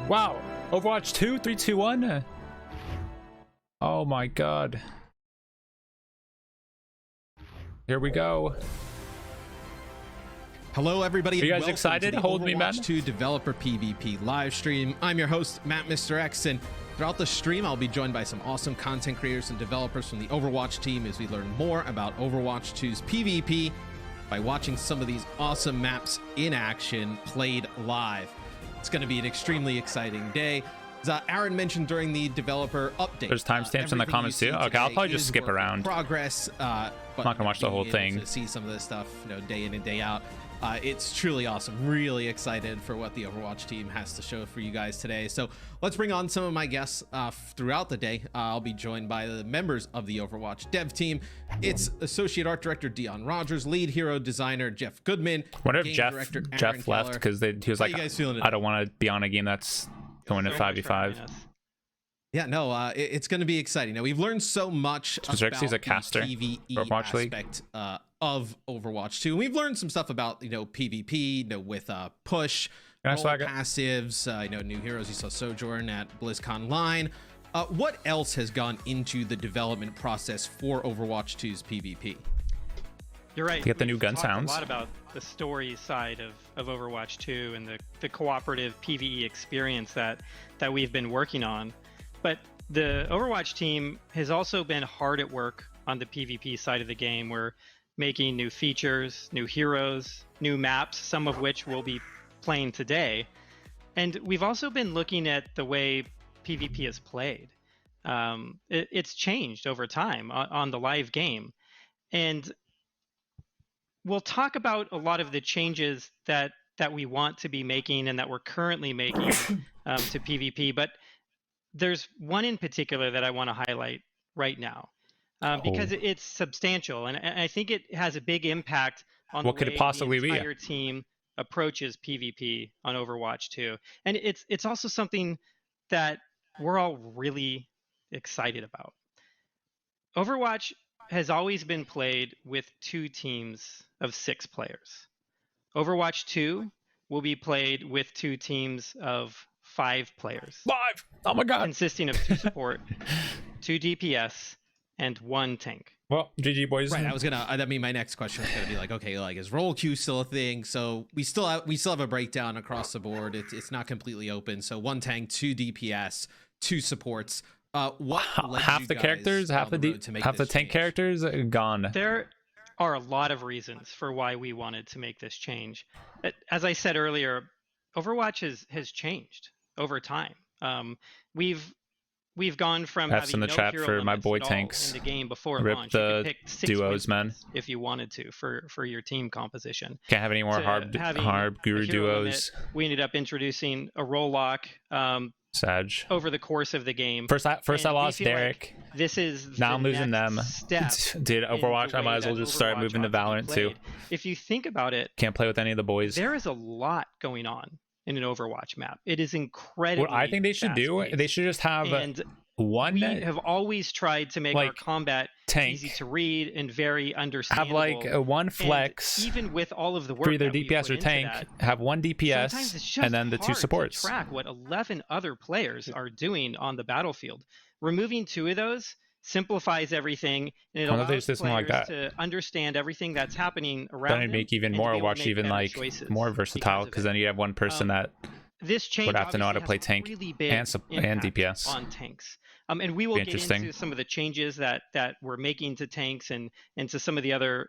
Wow. Overwatch 2, 3, 2, 1. Oh my god. Here we go. Hello, everybody. Are you guys excited? Hold me, man. Overwatch 2 Developer PvP live stream. I'm your host, Matt Mr. X, and throughout the stream, I'll be joined by some awesome content creators and developers from the Overwatch team as we learn more about Overwatch 2's PvP by watching some of these awesome maps in action played live. It's going to be an extremry exciting day. As Aaron mentioned during the developer update, there's timestamps in the comments too. Okay, I'll probably just skip around. Progress. I'm not gonna watch the whole thing. To see some of this stuff, day in and day out. It's truly awesome. Really excited for what the Overwatch team has to show for you guys today. So let's bring on some of my guests throughout the day. I'll be joined by the members of the Overwatch dev team. It's Associate Art Director Dion Rogers, Lead Hero Designer Jeff Goodman. What if Jeff left because he was like, I don't want to be on a game that's going to 5v5. Yeah, no, it's going to be exciting. Now, we've learned so much about a caster, the PvE aspect of Overwatch 2. We've learned some stuff about, PvP, with push, passives, new heroes. You saw Sojourn at BlizzCon Line. What else has gone into the development process for Overwatch 2's PvP? You're right. Get the new gun sounds. A lot about the story side of Overwatch 2 and the cooperative PvE experience that we've been working on. But the Overwatch team has also been hard at work on the PvP side of the game. We're making new features, new heroes, new maps, some of which we'll be playing today. And we've also been looking at the way PvP is played. It's changed over time on the live game. And we'll talk about a lot of the changes that we want to be making and that we're currently making to PvP. But there's one in particular that I want to highlight right now because it's substantial, and I think it has a big impact on what could it possibly the entire team approaches PvP on Overwatch 2. And it's also something that we're all really excited about. Overwatch has always been played with 2 teams of 6 players. Overwatch 2 will be played with 2 teams of 5 players. 5! Oh my god! Consisting of 2 support, 2 DPS, and 1 tank. Well, GG boys. Right, I mean, my next question was gonna be like, okay, is role queue still a thing? So we still have a breakdown across the board. It's not completely open. So 1 tank, 2 DPS, 2 supports. Half the characters, half the tank characters gone. There are a lot of reasons for why we wanted to make this change. As I said earlier, Overwatch has changed over time. We've gone from That's having in the no chat hero for my limits boy at all tanks. in the game before Rip launch. the you could pick 6 duos, man. If you wanted to for your team composition. Can't have any more hard guru duos. Limit, we ended up introducing a role lock Sag over the course of the game. First I lost Derek. Like this is now I'm losing them. Dude, Overwatch, I might as well just start moving to Valorant too. If you think about it, can't play with any of the boys. There is a lot going on in an Overwatch map. It is incredibly What I think they should do, they should just have one. We have always tried to make our combat tank easy to read and very understandable. Have like one flex, and even with all of the work for either DPS or tank, have 1 DPS and then the 2 supports. To track what 11 other players are doing on the battlefield. Removing 2 of those simplifies everything, and it allows players to understand everything that's happening around them. Then it'd make even more watch even more versatile, because then you have one person that this change would have to know how to play tank really and DPS on tanks. And we will get into some of the changes that we're making to tanks and to some of the other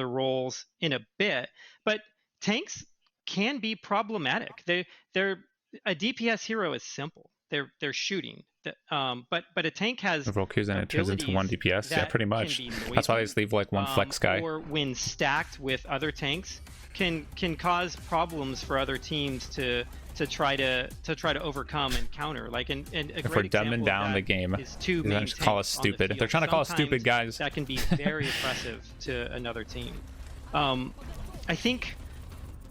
roles in a bit. But tanks can be problematic. They're a DPS hero is simple. They're shooting. But a tank has and it turns into 1 DPS. Yeah, pretty much. That's why they just leave like 1 flex guy. Or when stacked with other tanks, can cause problems for other teams to try to overcome and counter. Like and if we're dumbing down the game, they're going to call us stupid. If they're trying to call us stupid, guys, that can be very oppressive to another team. I think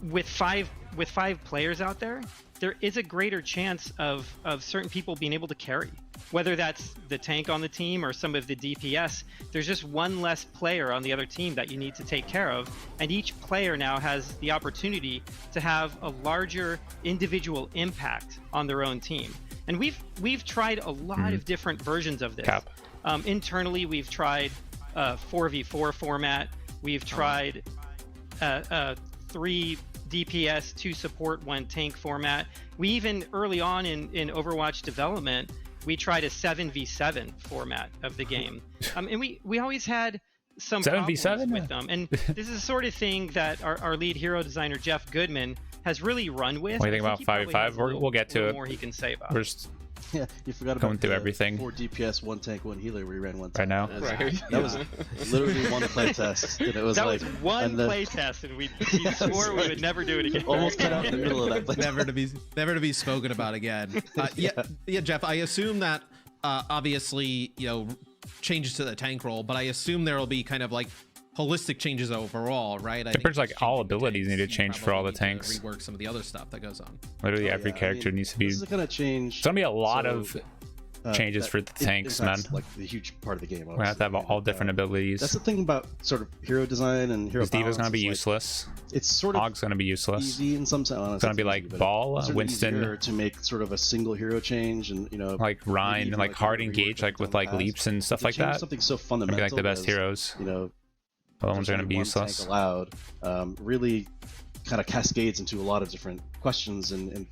with 5 with 5 players out there, there is a greater chance of certain people being able to carry. Whether that's the tank on the team or some of the DPS, there's just one less player on the other team that you need to take care of. And each player now has the opportunity to have a larger individual impact on their own team. And we've tried a lot of different versions of this. Internally, we've tried 4v4 format. We've tried 3 DPS, 2 support, 1 tank format. We even early on in Overwatch development, we tried a 7v7 format of the game. And we always had some 7v7 with them. And this is the sort of thing that our lead hero designer, Jeff Goodman, has really run with. What do you think about 5v5? We'll get to it. More he can say about. We're just Yeah, you forgot about going through everything. 4 DPS, 1 tank, 1 healer. We ran 1 right now. That was literally one play test. And it was that like was one play test, and we swore we would never do it again. Almost cut out in the middle of that play never to be spoken about again. Yeah, Jeff. I assume that obviously changes to the tank role, but I assume there will be kind of like holistic changes overall, right? I think there's like all abilities need to change for all the tanks. Rework some of the other stuff that goes on. Literally every character needs to be. This is gonna change. It's gonna be a lot of changes for the tanks, man. Like the huge part of the game. We're gonna have to have all different abilities. That's the thing about sort of hero design and hero. D.Va's gonna be useless. It's sort of Og's gonna be useless. Easy in some sense. It's gonna be like Ball, Winston, to make sort of a single hero change, and like Ryan, like hard engage, like with like leaps and stuff like that. Something so fundamental. Be like the best heroes. The ones are going to be useless. Allowed really kind of cascades into a lot of different questions and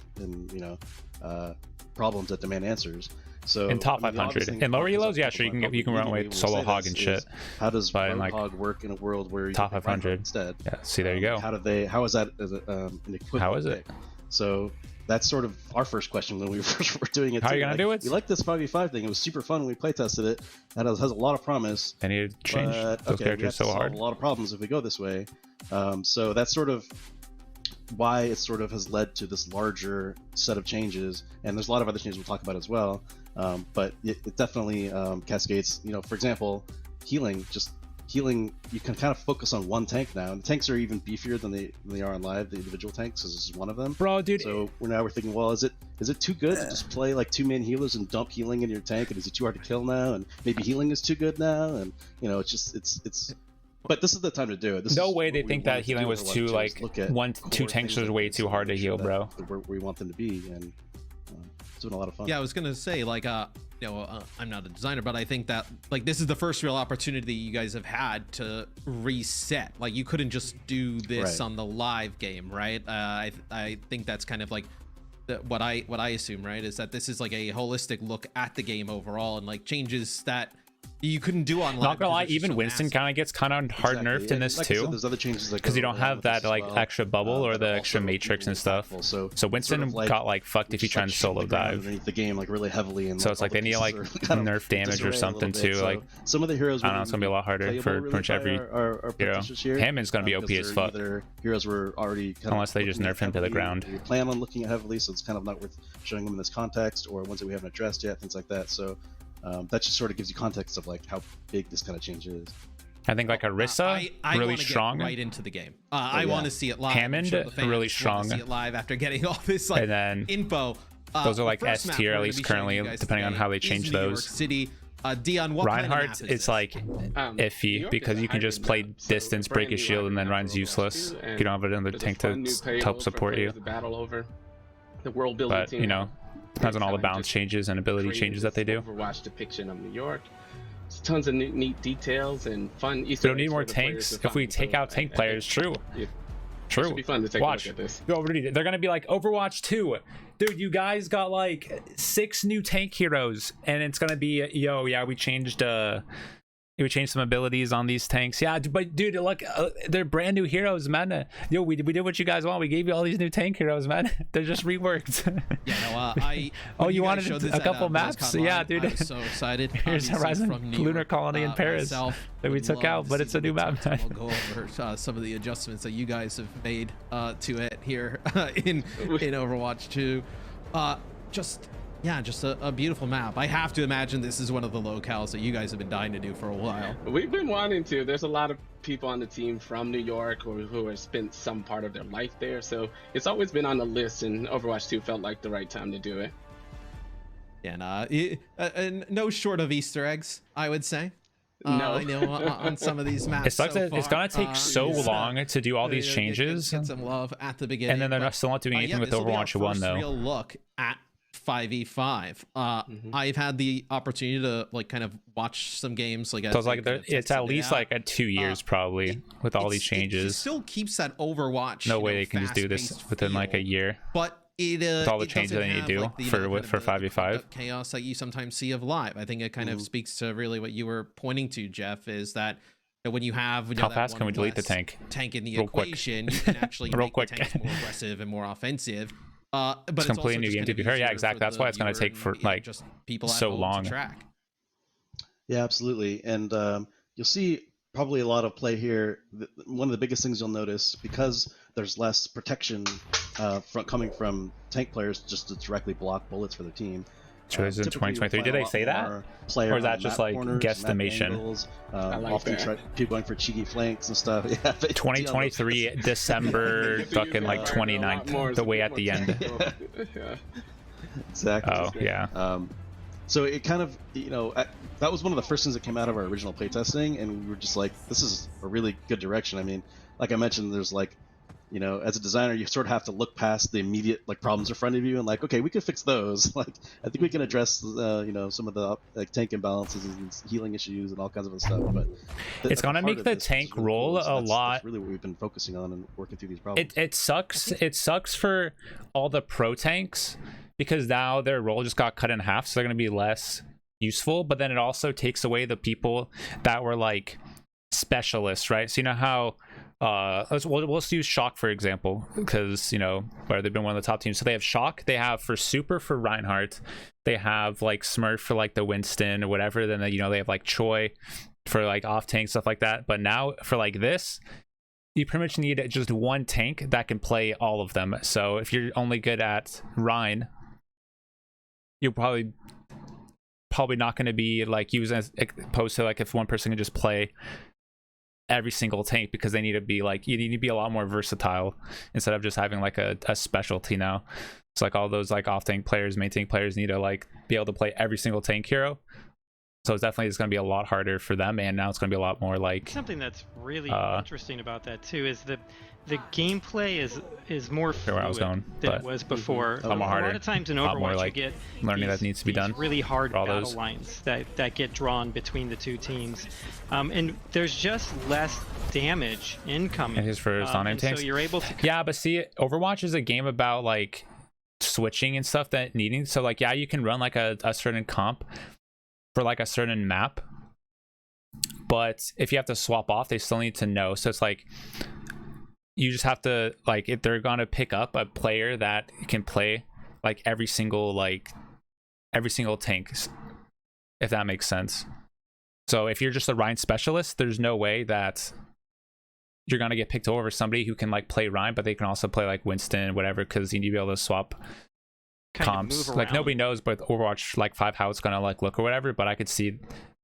problems that demand answers. So in top 500, in lower elos, yeah, sure, you can run away solo hog and shit. How does hog work in a world where you top 500 instead? Yeah, see, there you go. How is that an equivalent? How is it? So that's sort of our first question when we first were doing it. How are you gonna do it? We like this 5v5 thing. It was super fun when we play tested it. That has a lot of promise. They need to change those characters so hard. A lot of problems if we go this way. So that's sort of why it sort of has led to this larger set of changes. And there's a lot of other changes we'll talk about as well. But it definitely cascades. For example, healing. Healing, you can kind of focus on one tank now, and the tanks are even beefier than they are on live. The individual tanks, because this is one of them. Bro, dude. So we're thinking, well, is it too good to just play like 2 main healers and dump healing in your tank, and is it too hard to kill now? And maybe healing is too good now, and it's. But this is the time to do it. No way they think that healing was too like 2 tanks was way too hard to heal, bro. Where we want them to be, and it's been a lot of fun. Yeah, I was gonna say like I'm not a designer, but I think that like this is the first real opportunity you guys have had to reset. Like you couldn't just do this on the live game, right? I think that's kind of like what I assume, right? Is that this is like a holistic look at the game overall and like changes that you couldn't do on live. Not gonna lie, even Winston kind of gets hard nerfed in this too. There's other changes because you don't have that like extra bubble or the extra matrix and stuff. So Winston got like fucked if you try and solo dive. Underneath the game like really heavily, and so it's like they need like nerf damage or something too. Like some of the heroes, I don't know, it's gonna be a lot harder for pretty much every hero. Hammond's gonna be OP as fuck. Heroes were already unless they just nerf him to the ground. We plan on looking at heavily, so it's kind of not worth showing them in this context, or ones that we haven't addressed yet, things like that. So. That just sort of gives you context of like how big this kind of change is. I think like Arissa, really strong. Get right into the game. I want to see it live. Hammond, really strong. See it live after getting all this like and then info. Those are like S tier at least currently, depending on how they change those. City. Dion, what Reinhardt, kind of it's like iffy because you can just play distance, break his shield, and then Ryan's useless. You don't have another tank to help support you. The world building but depends on all the balance changes and ability changes that they do. Overwatch depiction of New York. It's tons of neat details and fun Easter eggs. We don't need more tanks. If we take out tank players, true. True. It should be fun to take Watch. a look at this. They're gonna be like Overwatch 2. Dude, you guys got like 6 new tank heroes, and it's gonna be we changed some abilities on these tanks. Yeah, but dude, look, they're brand new heroes, man. We did what you guys want. We gave you all these new tank heroes, man. They're just reworked. You wanted a couple maps? Yeah, dude. I'm so excited. Here's Horizon Lunar Colony in Paris that we took out, but it's a new map. We'll go over some of the adjustments that you guys have made to it here in Overwatch 2. Just a beautiful map. I have to imagine this is one of the locales that you guys have been dying to do for a while. We've been wanting to. There's a lot of people on the team from New York or who have spent some part of their life there. So it's always been on the list, and Overwatch 2 felt like the right time to do it. And no short of Easter eggs, I would say. No. I know on some of these maps. It sucks that it's gonna take so long to do all these Get changes, some love at the beginning, and then they're still not doing anything with this will be our Overwatch 1 first though. real look at 5v5. I've had the opportunity to like kind of watch some games like So it's like it's at least like at 2 years probably with all these It changes. still keeps that Overwatch. No way they can just do this fast-paced within like a feel, year. But it With all the it changes doesn't that they need to have, do like, for kind of the 5v5 chaos that you sometimes see of live. I think it kind of speaks to really what you were pointing to, Jeff, is that when you have how fast can we delete the tank in the real quick. equation, you can actually Real make quick. the tanks more aggressive and more offensive. But It's completely also new just game to kind be of fair. Yeah, easier exactly. for That's the why it's gonna viewer take and, for you know, like just people at so home long. to track. Yeah, absolutely. And you'll see probably a lot of play here. One of the biggest things you'll notice, because there's less protection coming from tank players just to directly block bullets for their team. So this is in typically you'll 2023. find Did a they lot say that? more player Or is that on just map like corners, guesstimation? map angles, like often that. people going for cheeky flanks and stuff. Yeah, but 2023 December fucking like 29th, the way at the end. Yeah. Exactly. Oh yeah. So it kind of, that was one of the first things that came out of our original playtesting, and we were just like, this is a really good direction. I mean, like I mentioned, there's like, as a designer, you sort of have to look past the immediate like problems in front of you and like, okay, we can fix those. Like, I think we can address, some of the like tank imbalances and healing issues and all kinds of other stuff. But It's gonna make the tank roll a lot. That's really what we've been focusing on and working through these problems. It sucks. It sucks for all the pro tanks because now their role just got cut in half, so they're gonna be less useful. But then it also takes away the people that were like specialists, right? So you know how let's use Shock for example, because where they've been one of the top teams. So they have Shock, they have for Super for Reinhardt, they have like Smurf for like the Winston or whatever. Then they have like Choi for like off tank stuff like that. But now for like this, you pretty much need just one tank that can play all of them. So if you're only good at Rein, you're probably not going to be like using as opposed to like if one person can just play every single tank, because they need to be like, you need to be a lot more versatile instead of just having like a specialty now. It's like all those like off tank players, main tank players need to like be able to play every single tank hero. So it's definitely going to be a lot harder for them, and now it's going to be a lot more like Something that's really interesting about that too is the gameplay is more fluid where I was going, than but it was before. a lot more harder. A lot of times in A lot more, Overwatch like, you get learning that needs to be done really hard for all battle those. lines that get drawn between the two teams, and there's just less damage incoming. It is for non-name and tanks. so you're able to Yeah, but see, Overwatch is a game about like switching and stuff that needing. So like, yeah, you can run like a certain comp for like a certain map, but if you have to swap off, they still need to know. So it's like, you just have to like, if they're gonna pick up a player that can play like every single tank, if that makes sense. So if you're just a Rein specialist, there's no way that you're gonna get picked over somebody who can like play Rein, but they can also play like Winston, whatever, because you need to be able to swap comps. Like nobody knows, but Overwatch like 5 how it's gonna like look or whatever. But I could see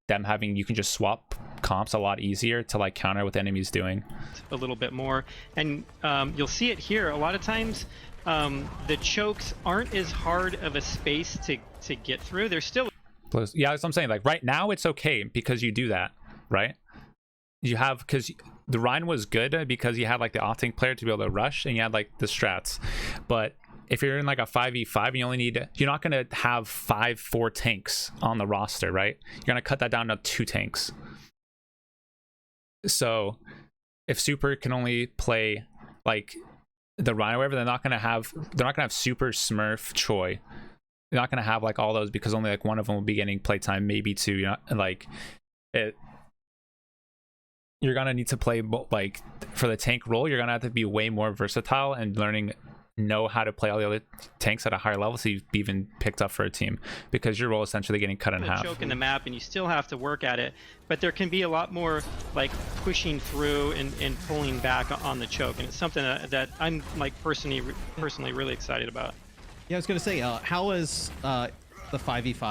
them having, you can just swap comps a lot easier to like counter what the enemy's doing a little bit more, and you'll see it here a lot of times. The chokes aren't as hard of a space to get through. They're still yeah, that's what I'm saying. Like right now it's okay because you do that, right? You have, because the Rein was good because you had like the off tank player to be able to rush, and you had like the strats. But if you're in like a 5v5 and you only need, you're not going to have 4 tanks on the roster, right? You're going to cut that down to 2 tanks. So if Super can only play like the Rein or whatever, they're not going to have Super, Smurf, Choi. They're not going to have like all those, because only like one of them will be getting playtime, maybe 2. Like it, you're going to need to play like for the tank role, you're going to have to be way more versatile and know how to play all the other tanks at a higher level, so you've even picked up for a team, because your role is essentially getting cut in half. Choke in the map, and you still have to work at it, but there can be a lot more like pushing through and pulling back on the choke, and it's something that I'm like personally really excited about. Yeah, I was gonna say, how is the 5v5?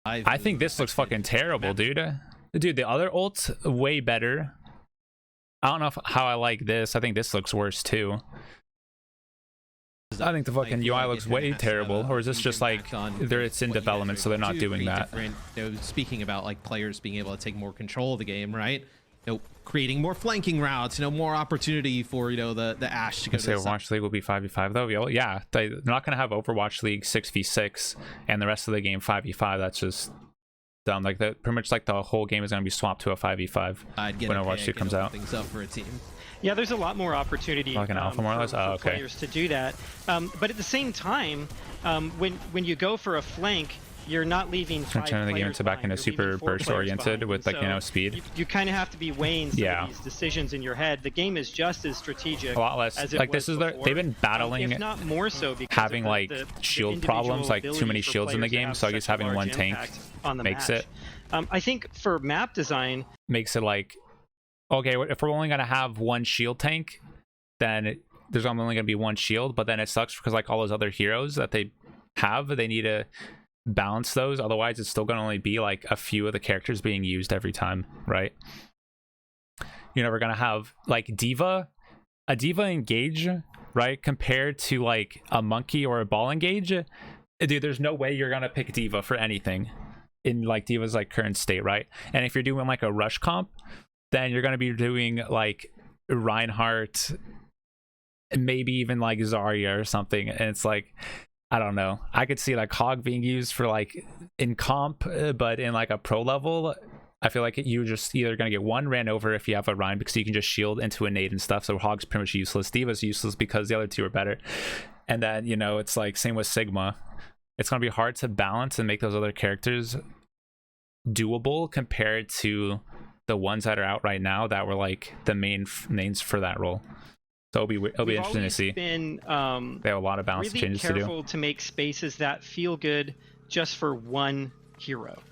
I think this looks fucking terrible, dude. Dude, the other ult's way better. I don't know how I like this. I think this looks worse too. I think the fucking UI looks way terrible. Or is this just like it's in development, so they're not doing that? Speaking about like players being able to take more control of the game, right? Creating more flanking routes, more opportunity for the Ashe to go to the Overwatch League will be 5v5 though. Yeah, they're not gonna have Overwatch League 6v6 and the rest of the game 5v5. That's just dumb. Like pretty much like the whole game is gonna be swapped to a 5v5 when Overwatch 2 comes out. Things up for a team. Yeah, there's a lot more opportunity like an alpha more or less? for players to do that. But at the same time, when you go for a flank, you're not leaving 5 turning the game players into back behind. into You're leaving super 4 burst players oriented behind. with like So speed. You kind of have to be weighing some of these decisions in your head. The game is just as strategic. A lot less. As it Like was this is before. they've been battling if not more so because having of like the shield individual problems, like too ability many for shields in the players to game. have So I guess such a having large one tank impact on the makes match. it I think for map design, like, okay, if we're only gonna have one shield tank, then there's only gonna be one shield. But then it sucks because like all those other heroes that they need to balance those. Otherwise, it's still gonna only be like a few of the characters being used every time, right? We're gonna have like a diva engage, right, compared to like a monkey or a ball engage. Dude, there's no way you're gonna pick diva for anything in like diva's like current state, right? And if you're doing like a rush comp, then you're gonna be doing like Reinhardt, maybe even like Zarya or something. And it's like, I don't know, I could see like Hog being used for like in comp, but in like a pro level, I feel like you're just either gonna get one ran over if you have a Rein because you can just shield into a nade and stuff. So Hog's pretty much useless. Diva's useless because the other two are better. And then it's like same with Sigma. It's gonna be hard to balance and make those other characters doable compared to the ones that are out right now that were like the main names for that role. So it'll be interesting to see. Been, they have a lot of balance really changes to do. Careful to make spaces that feel good just for one hero.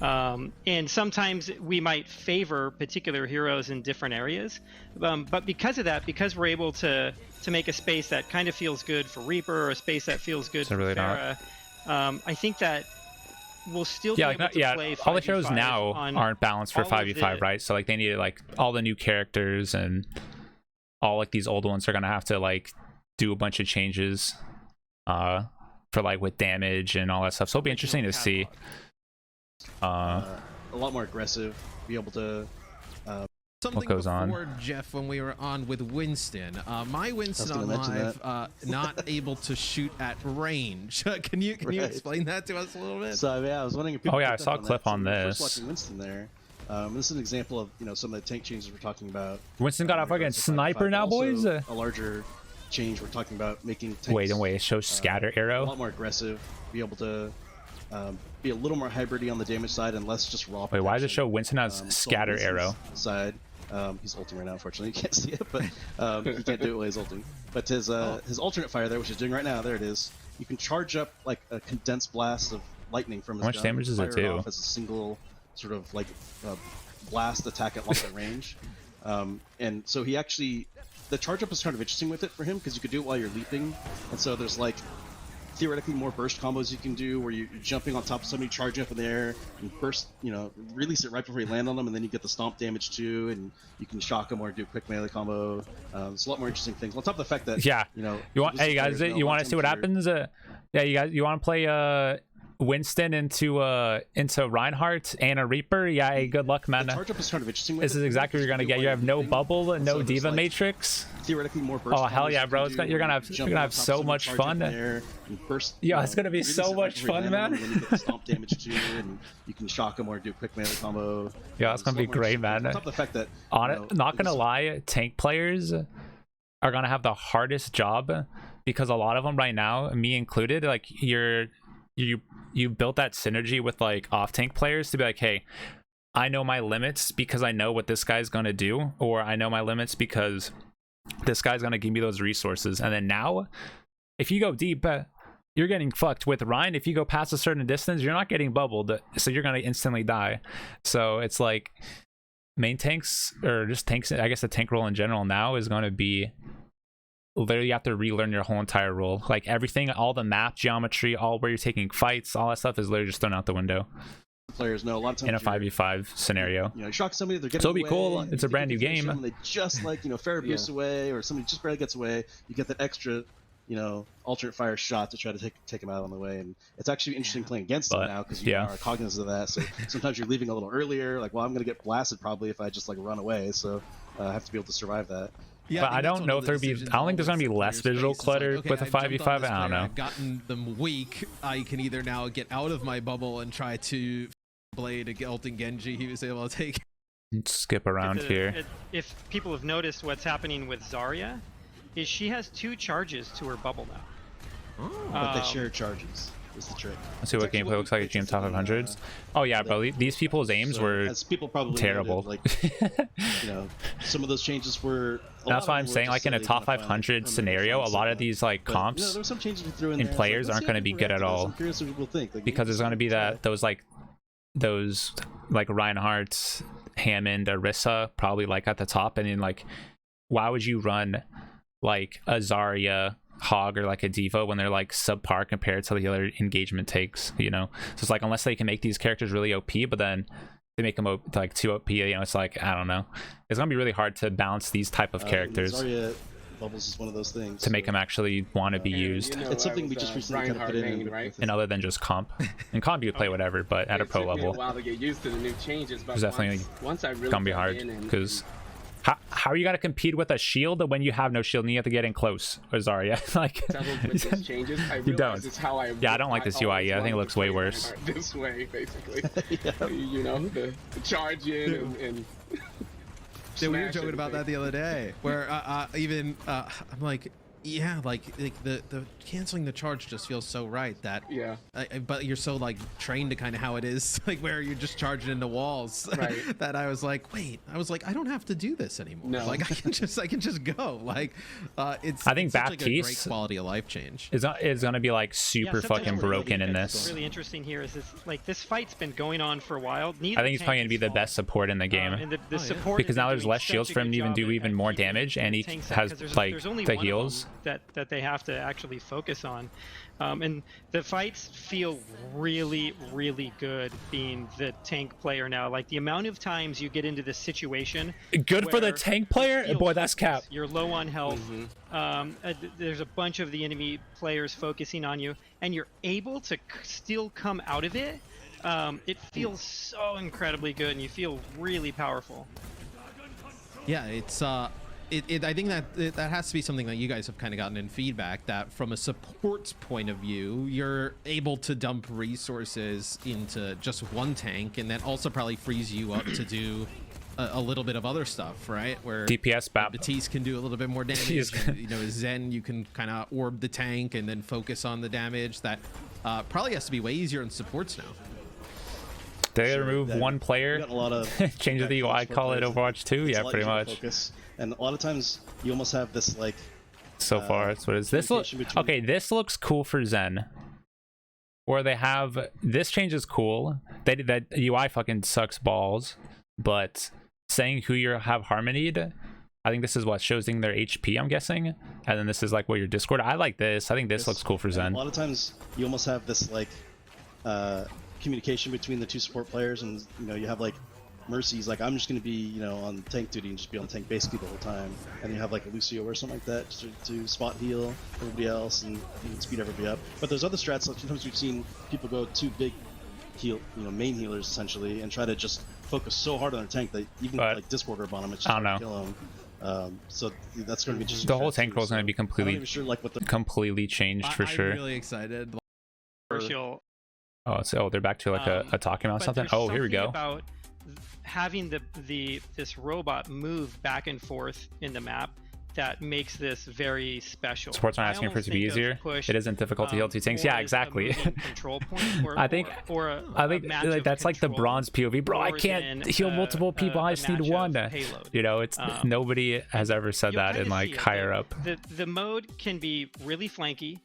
And sometimes we might favor particular heroes in different areas, but because of that, because we're able to make a space that kind of feels good for Reaper or a space that feels good for Pharah, I think that we'll still be able to play all the heroes now on aren't balanced for 5v5, right? So like they needed like all the new characters, and all like these old ones are gonna have to like do a bunch of changes for like with damage and all that stuff. So it'll be interesting to see. A lot more aggressive, be able to Something what goes before, on? Jeff, when we were on with Winston. My Winston on live, not able to shoot at range. Can you explain that to us a little bit? So yeah, I was wondering if people I saw a clip on this. First watching Winston there. This is an example of some of the tank changes we're talking about. Winston got a fucking sniper now, boys. A larger change we're talking about, making tanks, wait, it shows scatter a arrow. lot more aggressive, be able to be a little more hybridy on the damage side and less just raw. Wait, why does it show Winston has scatter Winston's arrow? Side. He's ulting right now, unfortunately. You can't see it, but he can't do it while he's ulting. But his alternate fire there, which he's doing right now, there it is. You can charge up like a condensed blast of lightning from his gun. How much damage does it do? Off as a single sort of like blast attack at longer range. And so he actually, the charge up is kind of interesting with it for him because you could do it while you're leaping, and so there's like theoretically more burst combos you can do where you're jumping on top of somebody, charging up in the air, and burst, release it right before you land on them, and then you get the stomp damage too, and you can shock them or do a quick melee combo. It's a lot more interesting things. On top of the fact that you want, hey guys, you want to see what happens? You want to play Winston into Reinhardt and a Reaper? Yeah, hey, good luck, man. The charge up is kind of interesting. This is exactly what you're gonna get. You have no bubble, no diva matrix. Theoretically more burst. Oh hell yeah, bro! You're gonna have so much fun. Yeah, it's gonna be so much fun, man. And then you get the stomp damage too, and you can shock them or do a quick melee combo. Yeah, it's gonna be great, man. On top of the fact that not gonna lie, tank players are gonna have the hardest job because a lot of them right now, me included, like you built that synergy with like off tank players to be like, hey, I know my limits because I know what this guy's gonna do, or I know my limits because this guy's gonna give me those resources. And then now, if you go deep, you're getting fucked with Ryan. If you go past a certain distance, you're not getting bubbled, so you're gonna instantly die. So it's like main tanks, or just tanks, I guess the tank role in general now is going to be literally you have to relearn your whole entire role. Like everything, all the map geometry, all where you're taking fights, all that stuff is literally just thrown out the window. players know, a lot of times in a 5v5 scenario. You shock somebody, they're getting So it'll be away, cool. and It's you a brand think new you finish game. them, and they just fair abuse away, or somebody just barely gets away. You get that extra alternate fire shot to try to take him out on the way, and it's actually interesting playing against them now because you are cognizant of that. So sometimes you're leaving a little earlier, like, well, I'm going to get blasted probably if I just run away, so I have to be able to survive that. Yeah, but I don't know if there'd be. I don't think there's gonna be less visual clutter with a 5v5. I don't know. I've gotten them weak. I can either now get out of my bubble and try to blade a Gelton Genji he was able to take. Skip around here. If people have noticed what's happening with Zarya, is she has 2 charges to her bubble now. But they share charges. Is the trick. Let's see what gameplay looks like at GM top 500s. Oh yeah, bro, these people's aims were as people probably terrible. Noted, some of those changes were. That's why I'm saying, like, in a top 500 scenario, a lot of these comps there were some changes we threw in and there. players aren't going to be good at all. I'm curious what people think. Because there's going to be those Reinhardt, Hammond, Orisa probably at the top, and then why would you run a Zarya, Hog, or a Diva when they're subpar compared to the other engagement takes? So it's unless they can make these characters really OP, but then they make them too OP, it's I don't know. It's gonna be really hard to balance these type of characters. Zarya bubbles is one of those things to make them actually want to be used. It's something we just recently kind of put in, right? And other than just comp. In comp you play whatever, but at a pro level, a while to get used to the new changes, but it's definitely once I really gonna be hard because. How are you gonna compete with a shield when you have no shield and you have to get in close? Or Zarya, changes, you don't. I don't like this UI. I think it looks way worse. This way, basically. The charge in and we were joking about that the other day, where I'm like, yeah, the canceling the charge just feels so right that but you're so trained to kind of how it is where you're just charging into walls, right? That I was like, wait, I don't have to do this anymore. No. I can just go. I think Baptiste, a great quality of life change is gonna be super fucking broken in this. What's really interesting here is this fight's been going on for a while. I think he's probably gonna be the best support in the game, and the support because now there's less shields for him to even do even more damage, and he has the heals that they have to actually focus on, and the fights feel really, really good being the tank player now. The amount of times you get into this situation, good for the tank player, boy, that's cap. You're low on health. There's a bunch of the enemy players focusing on you, and you're able to still come out of it. It feels so incredibly good, and you feel really powerful. Yeah, it's I think that has to be something that you guys have kind of gotten in feedback, that from a support's point of view, you're able to dump resources into just one tank, and that also probably frees you up to do a little bit of other stuff, right? Where DPS Baptiste can do a little bit more damage. Zen, you can kind of orb the tank and then focus on the damage. That probably has to be way easier in supports now. They remove one player, change the UI, call it Overwatch 2. Yeah, pretty much. Focus. And a lot of times you almost have this so far that's what it is. This okay, this looks cool for Zen, where they have this change is cool. That UI fucking sucks balls, but saying who you have harmonied, I think this is what shows their HP, I'm guessing, and then this is what your Discord. I like this. I think this looks cool for Zen. A lot of times you almost have this communication between the two support players, and you have Mercy's I'm just going to be on tank duty and just be on tank basically the whole time, and you have a Lucio or something like that to spot heal everybody else and speed everybody up. But there's other strats. Sometimes we've seen people go too big heal, main healers essentially, and try to just focus so hard on their tank that even Discord orb on them, it's just hard to kill them. So that's going to be just the whole tank roll is going to be completely completely changed for sure. I'm really excited. They're back to a talking about something. Oh, here we go. About having this robot move back and forth in the map that makes this very special. Support's not asking for it to be easier. It isn't difficult to heal two tanks. Yeah, exactly. Control point I think that's the bronze POV. Bro, I can't heal multiple people. I just need one. It's nobody has ever said that in higher up. The mode can be really flanky.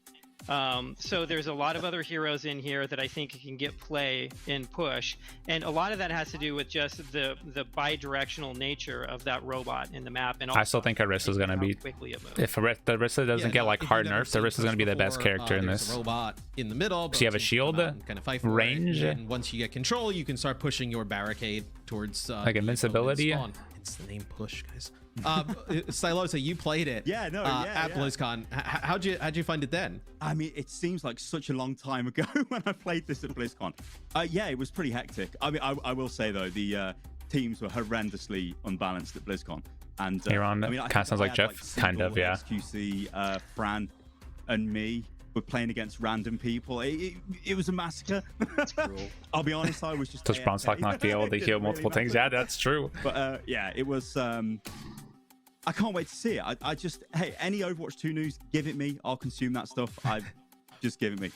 So there's a lot of other heroes in here that I think can get play in push, and a lot of that has to do with just the bi-directional nature of that robot in the map. And I still think Orisa's gonna be, if the Orisa doesn't get hard nerfs, Orisa's gonna be the best character in this. Robot in the middle. So you have a shield, kind of fight for range, and once you get control, you can start pushing your barricade towards like invincibility. It's the name push, guys. Stylosa, you played it. Yeah, no, at BlizzCon. How'd you find it then? I mean, it seems like such a long time ago when I played this at BlizzCon. Yeah, it was pretty hectic. I mean, I will say though, the teams were horrendously unbalanced at BlizzCon. And Aaron, I mean, kind of sounds like Jeff, kind of, yeah. XQC, Fran, and me were playing against random people. It was a massacre. That's cruel. I'll be honest, I was just. Does Bronstock not be able to heal multiple things? Yeah, that's true. But yeah, it was. I can't wait to see it. I just, hey, any Overwatch 2 news, give it me. I'll consume that stuff. Just give it me.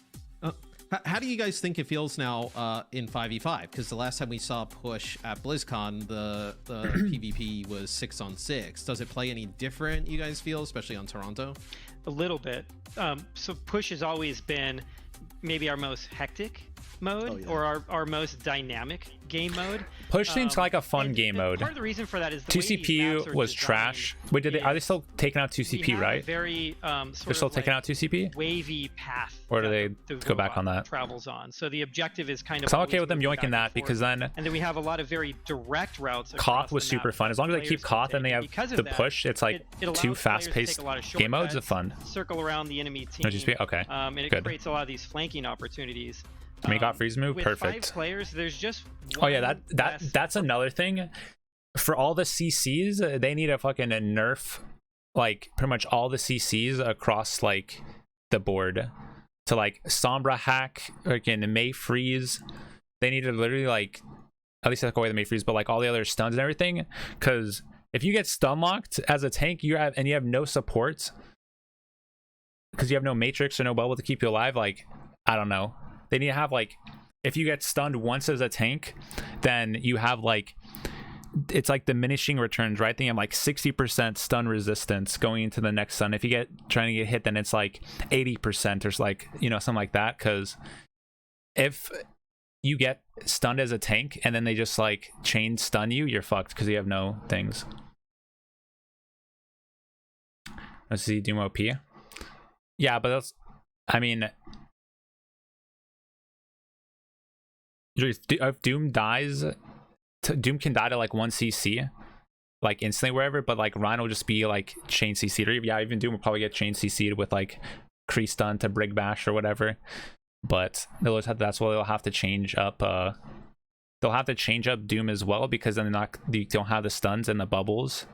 How do you guys think it feels now in 5v5? Because the last time we saw push at BlizzCon, the PvP was 6-on-6. Does it play any different, you guys feel, especially on Toronto? A little bit. So push has always been maybe our most hectic mode, or our most dynamic game mode. Push seems like a fun game mode. Part of the reason for that is the 2CP was trash. Wait, are they still taking out 2CP, right? Very they're still taking out 2CP? Wavy path. Or do they go back on that? Travels on. So the objective is kind of. I'm okay with them yoinking that because then. And then we have a lot of very direct routes. Koth was super fun. As long as they keep Koth and they have the push, it's like two fast-paced game modes of fun. Circle around the enemy team. No GSP? Okay. And it creates a lot of these flanking opportunities. Make off freeze move, with perfect. 5 players, there's just oh yeah, that's another thing. For all the CCs, they need a fucking nerf, like pretty much all the CCs across like the board. To like Sombra hack, again May freeze. They need to literally like at least take away the May freeze, but like all the other stuns and everything. Because if you get stun locked as a tank, you have no support, because you have no matrix or no bubble to keep you alive. Like I don't know. They need to have like, if you get stunned once as a tank, then you have like, it's like diminishing returns, right? I think I'm like 60% stun resistance going into the next stun. If you get trying to get hit, then it's like 80% or like, you know, something like that. Because if you get stunned as a tank and then they just like chain stun you, you're fucked because you have no things. Let's see, Doom OP. Yeah, but that's, I mean, if Doom dies, Doom can die to like 1 CC, like instantly wherever, but like Rhino will just be like chain CC'd, or yeah, even Doom will probably get chain CC'd with like Kree stun to Brig Bash or whatever. But that's why they'll have to change up. They'll have to change up Doom as well, because then they don't have the stuns and the bubbles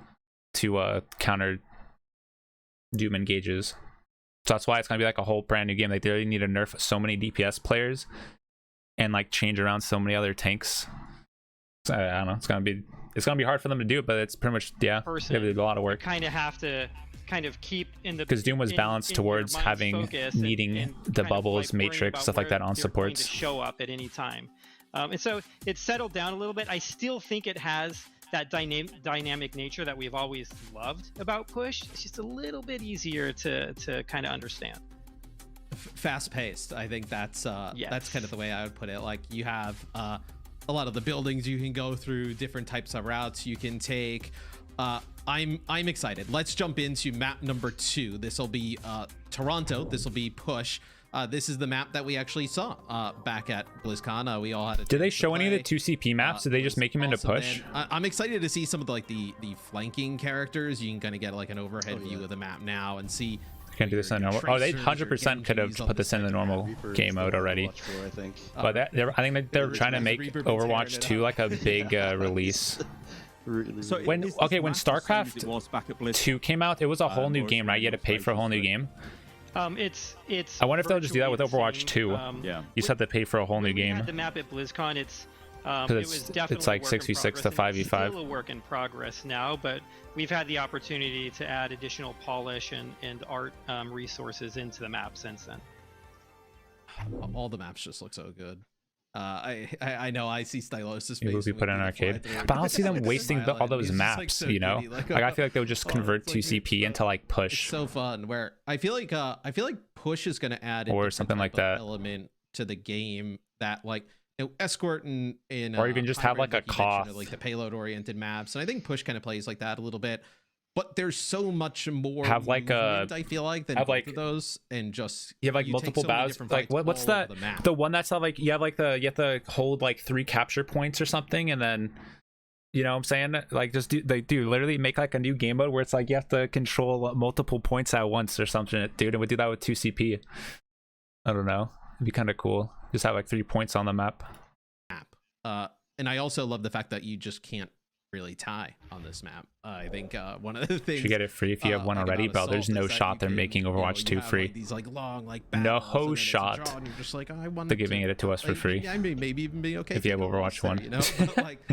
to counter Doom engages. So that's why it's gonna be like a whole brand new game. Like they really need to nerf so many DPS players and like change around so many other tanks. So, I don't know. It's gonna be hard for them to do it, but it's pretty much they have to do a lot of work. Kind of have to keep in the, because Doom was balanced towards needing the bubbles, matrix, stuff like that on supports. To show up at any time, and so it's settled down a little bit. I still think it has that dynamic nature that we've always loved about push. It's just a little bit easier to kind of understand. Fast-paced. I think that's kind of the way I would put it. Like you have a lot of the buildings you can go through, different types of routes you can take. I'm excited. Let's jump into map number 2. This will be Toronto. This will be push. This is the map that we actually saw back at BlizzCon. We all had. Did they show any of the 2CP maps? Did they just make them into push? I'm excited to see some of the, like the flanking characters. You can kind of get like an overhead view of the map now and see. Can't do this in the normal. Oh, they 100% could have put this in the normal game mode already. But I think they're trying to make Overwatch 2 like a big release. So when StarCraft 2 came out, it was a whole new game, right? You had to pay for a whole new game. It's. I wonder if they'll just do that with Overwatch 2. Yeah. You just have to pay for a whole new game. Had the map at BlizzCon. It was definitely it's like 6v6 to 5v5. It's still a work in progress now, but we've had the opportunity to add additional polish and art resources into the map since then. All the maps just look so good. I know I see Stylosis. Maybe we put in an arcade, but I don't see them wasting all those maps. Like so, you know, like I feel like they'll just convert 2CP into like push. It's so fun. Where I feel like push is going to add or something like that element to the game that like. Escort in or even just have like a Koth, like the payload oriented maps, and I think push kind of plays like that a little bit. but there's so much more have like movement, I feel like, than have both like of those, and just you have like take multiple so many bows. different Like fights what's all over that? the map. The one that's like you have to hold like 3 capture points or something, and then you know what I'm saying? Like just do literally make like a new game mode where it's like you have to control multiple points at once or something, dude. And we do that with 2 CP. I don't know. It'd be kind of cool. Just have like 3 points on the map. And I also love the fact that you just can't really tie on this map. I think one of the things You should get it free if you have one like already, about but there's Assault no is that shot you they're can, making you know, Overwatch you 2 have, free. like, these like long like No battles, and then it's a shot. draw, and you're just like, I want They're giving it to us for free. I mean, maybe even be okay If you have taking a loss Overwatch there, 1. you know. But, like,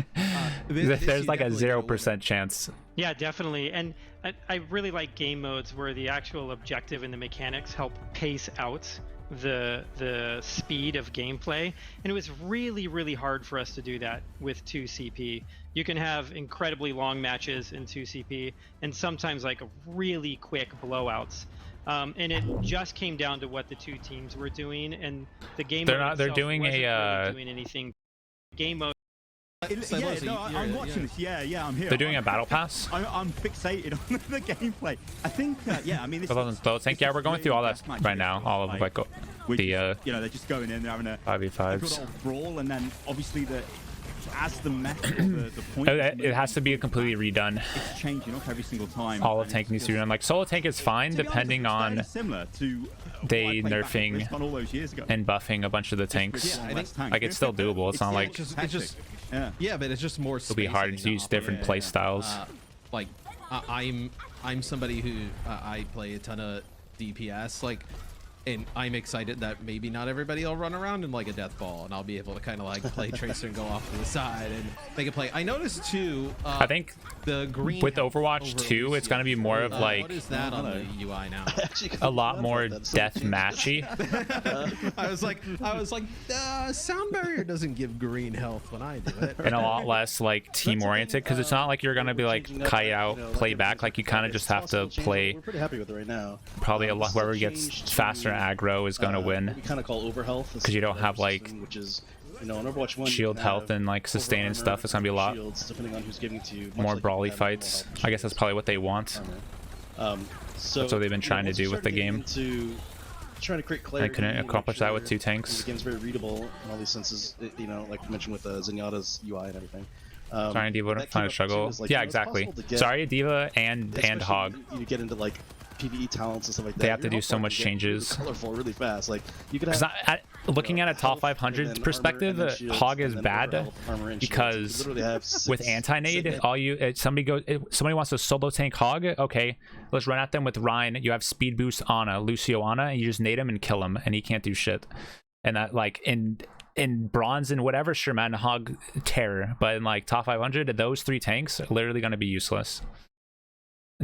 this There's you like a definitely get win. 0% chance. Yeah, definitely. And I really like game modes where the actual objective and the mechanics help pace out the speed of gameplay. And it was really hard for us to do that with 2 CP. You can have incredibly long matches in 2 CP and sometimes like really quick blowouts. And it just came down to what the 2 teams were doing, and the game They're mode not- they're itself doing wasn't a, really doing anything. Game mode. I'm watching this. Yeah, I'm here. They're doing a battle pass. I'm fixated on the gameplay. I think, yeah, I mean, this Yeah, we're going through all that right now. All of like the you know, they're just going in, they're having a good 5v5s. old brawl, and then obviously as the method, the point, It has to be completely redone. it's changing up every single time. All of and tank it's needs to be just- redone. Like solo tank is fine to be honest, depending it's on fairly similar to they what I played back at nerfing BlizzCon all those years ago. and buffing a bunch of the tanks. Yeah, I think Like it's still doable. It's not like it's hectic. just Yeah. yeah, but it's just more. it'll be hard to use different play styles. Like I'm somebody who I play a ton of DPS, like, and I'm excited that maybe not everybody will run around in like a death ball, and I'll be able to kind of like play Tracer and go off to the side and make a play. I noticed too. I think the green with health Overwatch over 2, it's gonna be more of like what is that on the UI now? a lot more death matchy. I was like, sound barrier doesn't give green health when I do it. And a lot less like team oriented, because it's not like you're gonna be like kite out, play back. Like you kind of just have to play. We're pretty happy with it right now. Probably a lot. This is Whoever change gets to, faster aggro is gonna win. We kind of call overhealth Because you don't have like which is, you know, in Overwatch 1, shield health and like sustain and stuff. It's gonna be a lot shields, depending on who's giving it to you, much more like brawly you have fights. normal health I guess that's probably what they want. armor. So That's what they've been trying to once we do with the started getting game. into trying to create clarity. couldn't and make accomplish that with sure 2 tanks. The game's very readable in all these senses. You know, like you mentioned with Zenyatta's UI and everything. Sorry, Diva, that find came a up struggle. too, is like, Yeah, you know, it's exactly. possible to get- Sorry, Diva and especially Hog. when you get into like PvE talents and stuff like that. They have to your do health so bar much can get really changes. colorful really fast. Like you could Because have. looking at a top health, and 500 then armor, perspective, and then shields, Hog and is then bad overhealth, armor, and shields. You because literally have with 6 anti-nade, all you somebody wants to solo tank Hog. Okay, let's run at them with Ryan. You have speed boost Ana, Lucio Ana, and you just nade him and kill him, and he can't do shit. And that like in bronze and whatever, sure man, Hog terror, but in like top 500, those 3 tanks are literally going to be useless,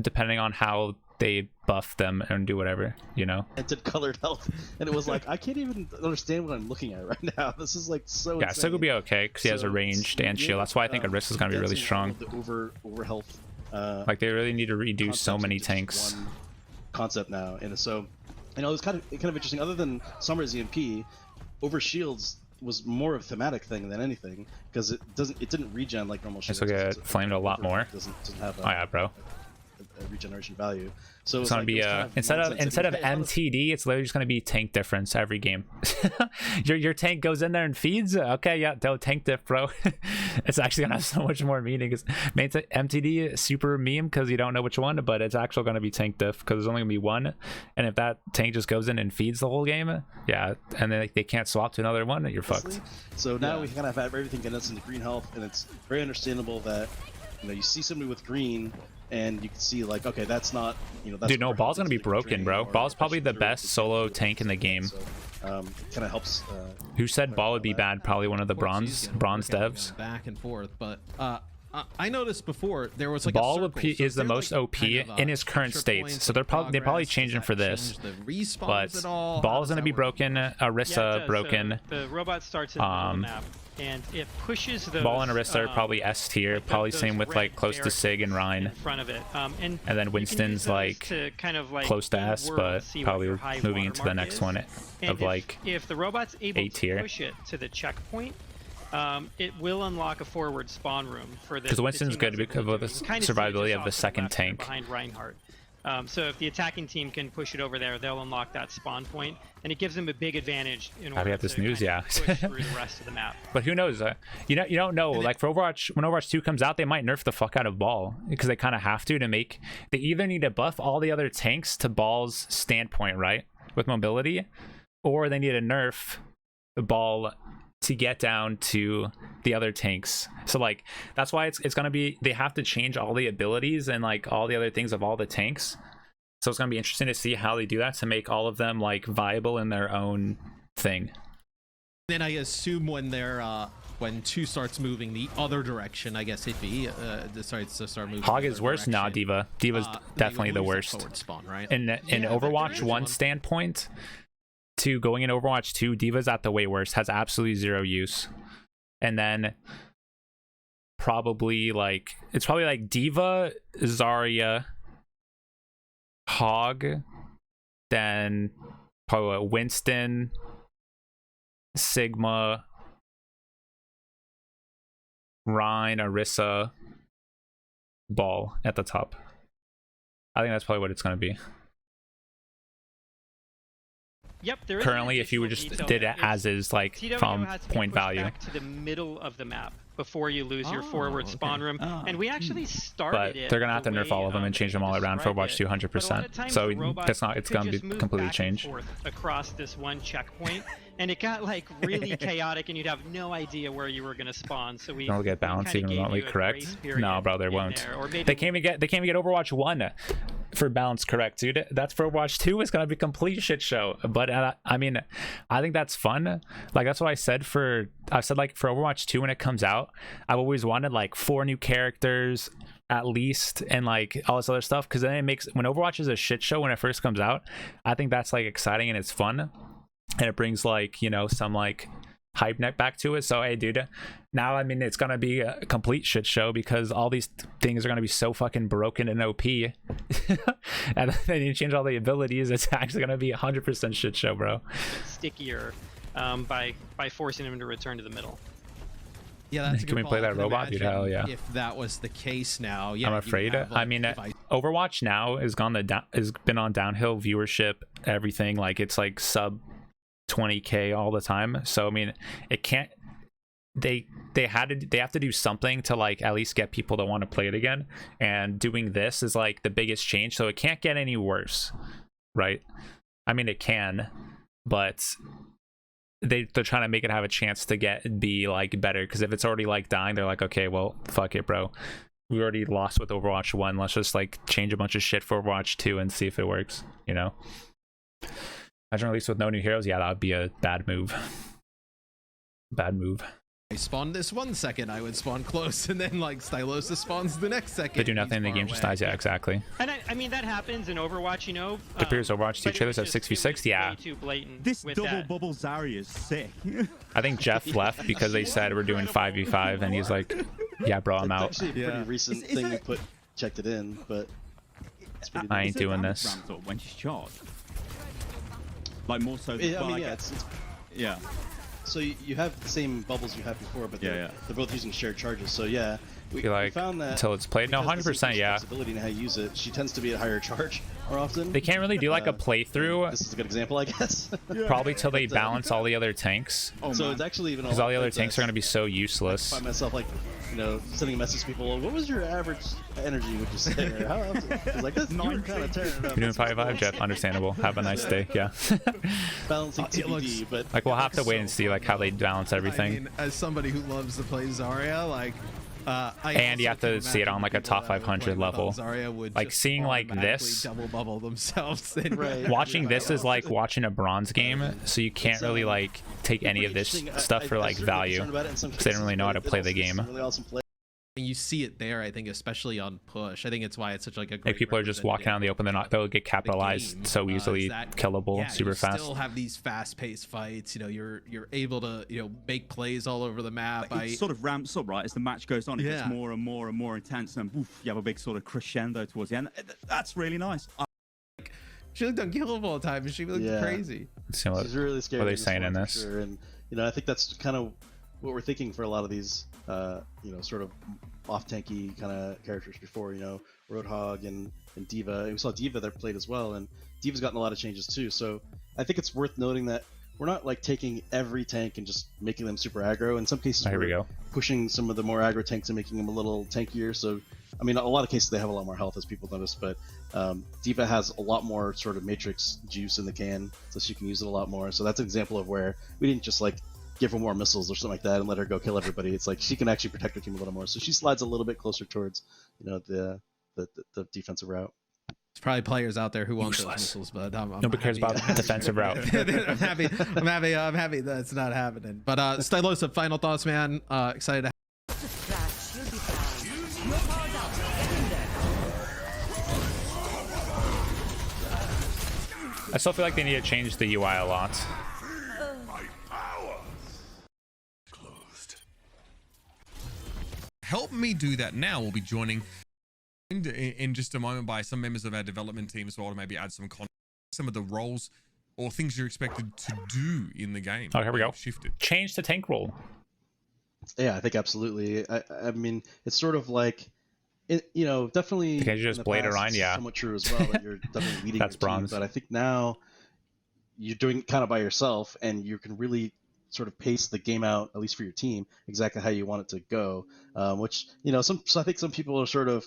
depending on how they buff them and do whatever, you know. It did colored health, and it was like I can't even understand what I'm looking at right now. This is like so. Yeah, insane. Sig will be okay because he has a So, ranged and shield. That's why I think Arista is going to be really that's strong. The over health. Like they really need to redo so concept many into just tanks. one concept now, and so you know it was kind of interesting. Other than Summer's EMP, over shields was more of a thematic thing than anything because it didn't regen like normal shields. This will get flamed a lot more. Doesn't have Oh yeah, bro. a regeneration value. So It's gonna be instead of MTD, it's literally just gonna be tank difference every game. your tank goes in there and feeds. Okay, yeah, they'll tank diff, bro. It's actually gonna have so much more meaning. Because MTD is super meme because you don't know which one, but it's actually gonna be tank diff because there's only gonna be one. And if that tank just goes in and feeds the whole game, yeah, and then they can't swap to another one, you're fucked. So now we kind of have everything getting us into green health, and it's very understandable that you see somebody with green. And you can see like, okay, that's not, that's dude, no, Ball's gonna be broken, bro. Ball's probably the best solo tank in the game. So, kind of helps. Who said Ball would be bad? Probably one of the bronze devs. Back and forth, but I noticed before there was like Ball a circle, so is the they're, most like, OP kind of, in his current extra state, points so they're of probably progress. changing Does for that this. change the respawns But at all? How Ball's does gonna that be work? broken. Arissa broken. So the robot starts in the middle of the map, and it pushes those. Ball and Arissa are probably S tier, probably those same with red like close to barracks Sig and Ryan. in front of it. And then you Winston's can use those like to kind of like close to S, world, but see what probably your high moving into the watermark next is. one And of like if the robot's able A to tier. push it to the checkpoint, it will unlock a forward spawn room for the. Because Winston's team good that's because able of to the kind of survivability switch of off the to second left there tank. behind Reinhardt. So if the attacking team can push it over there, they'll unlock that spawn point, and it gives them a big advantage in order we have this to news, kind of yeah. push through the rest of the map. But who knows? You don't know. Like for Overwatch, when Overwatch 2 comes out, they might nerf the fuck out of Ball because they kind of have to make. They either need to buff all the other tanks to Ball's standpoint, right, with mobility, or they need to nerf the Ball to get down to the other tanks. So like that's why it's gonna be, they have to change all the abilities and like all the other things of all the tanks. So it's gonna be interesting to see how they do that to make all of them like viable in their own thing. Then I assume when they're when 2 starts moving the other direction, I guess it'd be decides to start moving. Hog is worse. Nah, Diva. Diva's definitely the worst. Forward spawn, right? In Yeah, Overwatch 1 standpoint, to going in Overwatch 2, Diva's at the way worst, has absolutely 0 use. And then probably like it's probably like Diva, Zarya, Hog, then probably Winston, Sigma, Rhine, Orisa, Ball at the top. I think that's probably what it's going to be. Yep, there is Currently, an if you would additional just detail did it there. as is, like TWO from has to be point pushed value, back to the middle of the map before you lose your Oh, forward spawn okay. room. Oh. And we actually started but it they're gonna have to the nerf way, all of them and that change them you all around for described Overwatch it. 200%. But a lot of times So the robot that's not, it's could gonna be just move completely back and changed. forth across this one checkpoint, and it got like really chaotic, and you'd have no idea where you were gonna spawn. So we They'll get balanced kinda even gave remotely you a correct. grace period No, bro, they in won't. there, or maybe They can't even get Overwatch 1 for balance correct, dude. That's for Overwatch 2 is gonna be complete shit show. But I mean, I think that's fun. Like that's what I said like for Overwatch 2 when it comes out, I've always wanted like 4 new characters at least and like all this other stuff, because then it makes, when Overwatch is a shit show when it first comes out, I think that's like exciting and it's fun, and it brings like, you know, some like hype net back to it. So hey dude, now I mean it's gonna be a complete shit show because all these things are gonna be so fucking broken and OP and then you change all the abilities, it's actually gonna be 100% shit show, bro. stickier by forcing him to return to the middle. Yeah, that's a Can good we play call. I that can robot, dude? imagine Hell yeah. If that was the case now, yeah. I'm you would afraid. have, like, I mean, device- Overwatch now has been on downhill viewership, everything. Like it's like sub 20K all the time. So I mean, it can't. They have to do something to like at least get people to want to play it again. And doing this is like the biggest change. So it can't get any worse, right? I mean, it can, but they're trying to make it have a chance to be like better, because if it's already like dying, they're like, okay, well fuck it, bro, we already lost with Overwatch 1, let's just like change a bunch of shit for Overwatch 2 and see if it works, you know. Imagine release with no new heroes. Yeah, that would be a bad move. I spawned this 1 second, I would spawn close, and then like Stylosis spawns the next second. They do he's nothing, the far game just away. dies. Yeah, exactly. And I mean that happens in Overwatch, you know. The previous Overwatch 2 but it trailers was have just- 6v6. it was Yeah, way too blatant This with double that. bubble Zarya is sick. I think Jeff left because they said we're doing 5v5, and he's like, yeah, bro, I'm It's out. actually a pretty Yeah. recent Is thing that- you checked it in, but it's pretty I nice. ain't doing damage this. ramp up when she's charged. Like more so. Yeah, I well, mean, yeah, guess- it's yeah. so you have the same bubbles you had before, but they're both using shared charges. So yeah, we Feel like found that until it's played. No, because this 100%. increased Yeah, flexibility in how you use it, she tends to be at a higher charge more often. they can't really do like a playthrough, This is a good example, I guess. probably till they But, balance all the other tanks, Oh, so man. it's actually even because all the other tanks are going to be so I useless. find myself like, you know, sending a message to people. What was your average energy? Would you say? Or how often? It's like this. You're kind of tearing it up. You're doing 5v5, Jeff. Understandable. Have a nice day. Yeah. Balancing It TBD, looks- but Like we'll have to looks wait so and see fun, like how they though. balance everything. I mean, as somebody who loves to play Zarya, like, And you have to see it on like a top 500 level. Zarya would Like just seeing like automatically this, double bubble themselves. And Right. watching this is like watching a bronze game, so you can't really like take any of this stuff for like value, because they don't really know how to play the game. Really awesome play. you see it there. I think, especially on push. I think it's why it's such like a great Like people are just walking out in the open, they'll get capitalized game, so easily, is that- killable, yeah, super you fast. still have these fast-paced fights. You know, you're able to make plays all over the map. It sort of ramps up, right? As the match goes on, it Yeah. gets more and more and more intense, and woof, you have a big sort of crescendo towards the end. That's really nice. She looked unkillable all the time, and she looked Yeah. crazy. See what- She's really scary. what are they in saying in one, for this? Sure. And I think that's kind of what we're thinking for a lot of these, sort of off-tanky kind of characters before, Roadhog and D.Va. And we saw D.Va that played as well, and D.Va's gotten a lot of changes too. So I think it's worth noting that we're not like taking every tank and just making them super aggro. In some cases, we're pushing some of the more aggro tanks and making them a little tankier. So, I mean, a lot of cases they have a lot more health, as people notice, but D.Va has a lot more sort of matrix juice in the can, so she can use it a lot more. So that's an example of where we didn't just like give her more missiles or something like that and let her go kill everybody. It's like she can actually protect her team a little more. So she slides a little bit closer towards, the defensive route. There's probably players out there who want those missiles, but I'm nobody cares about the defensive route. I'm happy that's not happening. But Stylosa, final thoughts, man. Excited to I still feel like they need to change the UI a lot. Help me do that now. We'll be joining in just a moment by some members of our development team as well to maybe add some content, some of the roles or things you're expected to do in the game. Oh, here we go. Shifted. Change the tank role. Yeah, I think absolutely. I mean, it's sort of like, definitely. Because you just blade around, yeah. Somewhat true as well. That you're definitely leading That's your team, bronze. but I think now you're doing it kind of by yourself, and you can really sort of pace the game out, at least for your team, exactly how you want it to go. Which so I think some people are sort of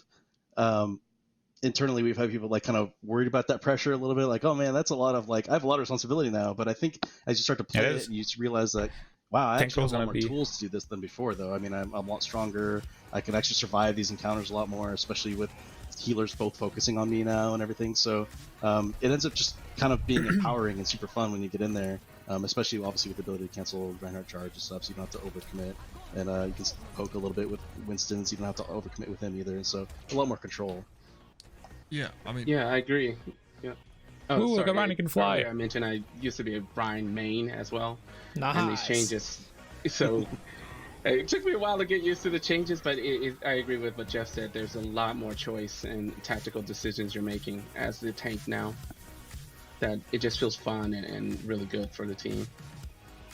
internally, we've had people like kind of worried about that pressure a little bit, like, oh man, that's a lot of like, I have a lot of responsibility now. But I think as you start to play it, you just realize that, wow, I actually have a lot more tools to do this than before, though. I mean, I'm a lot stronger. I can actually survive these encounters a lot more, especially with healers both focusing on me now and everything. So it ends up just kind of being empowering and super fun when you get in there, especially obviously with the ability to cancel Reinhardt charge and stuff, so you don't have to overcommit. And you can poke a little bit with Winston, so you don't have to overcommit with him either. And so a lot more control. Yeah, I mean. Yeah, I agree. Yeah. Oh, ooh, look at Ryan, he can fly. I mentioned I used to be a Brian main as well. Nice. And these changes, so it took me a while to get used to the changes, but I agree with what Jeff said. There's a lot more choice and tactical decisions you're making as the tank now, that it just feels fun and really good for the team.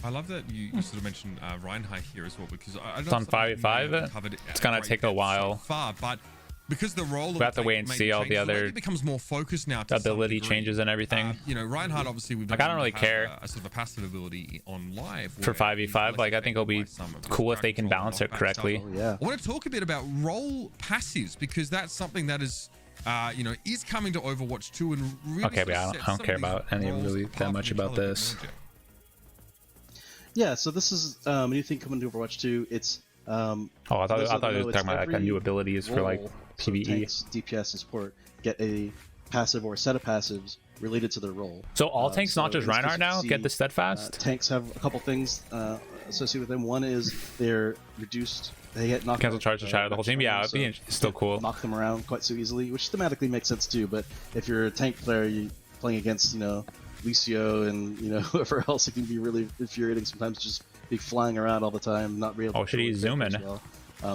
I love that you sort of mentioned Reinhardt here as well, because I it's on 5v5. It's gonna take a while. So far, but because the role we have to wait and see all the other it becomes more focused now to ability changes and everything. Reinhardt obviously we've I don't really care a sort of a passive ability on live for 5v5. Like I think it'll be cool if they can balance it correctly. Yeah. I want to talk a bit about role passives, because that's something that is is coming to Overwatch 2 and really okay, but I don't care about any really that much about this. Yeah, so this is a new thing coming to Overwatch 2. It's I thought it was talking about like a new abilities for like PvE. Tanks, DPS, and support get a passive or a set of passives related to their role. So all tanks, not just Reinhardt now, get the steadfast? Tanks have a couple things associated with them. One is they're reduced. They get knocked cancel charge to shatter the whole team. Yeah, it'd be still cool. Knock them around quite so easily, which thematically makes sense too. But if you're a tank player, you're playing against Lucio and whoever else, it can be really infuriating sometimes. Just be flying around all the time, not be able. Oh, should he zoom in? Well.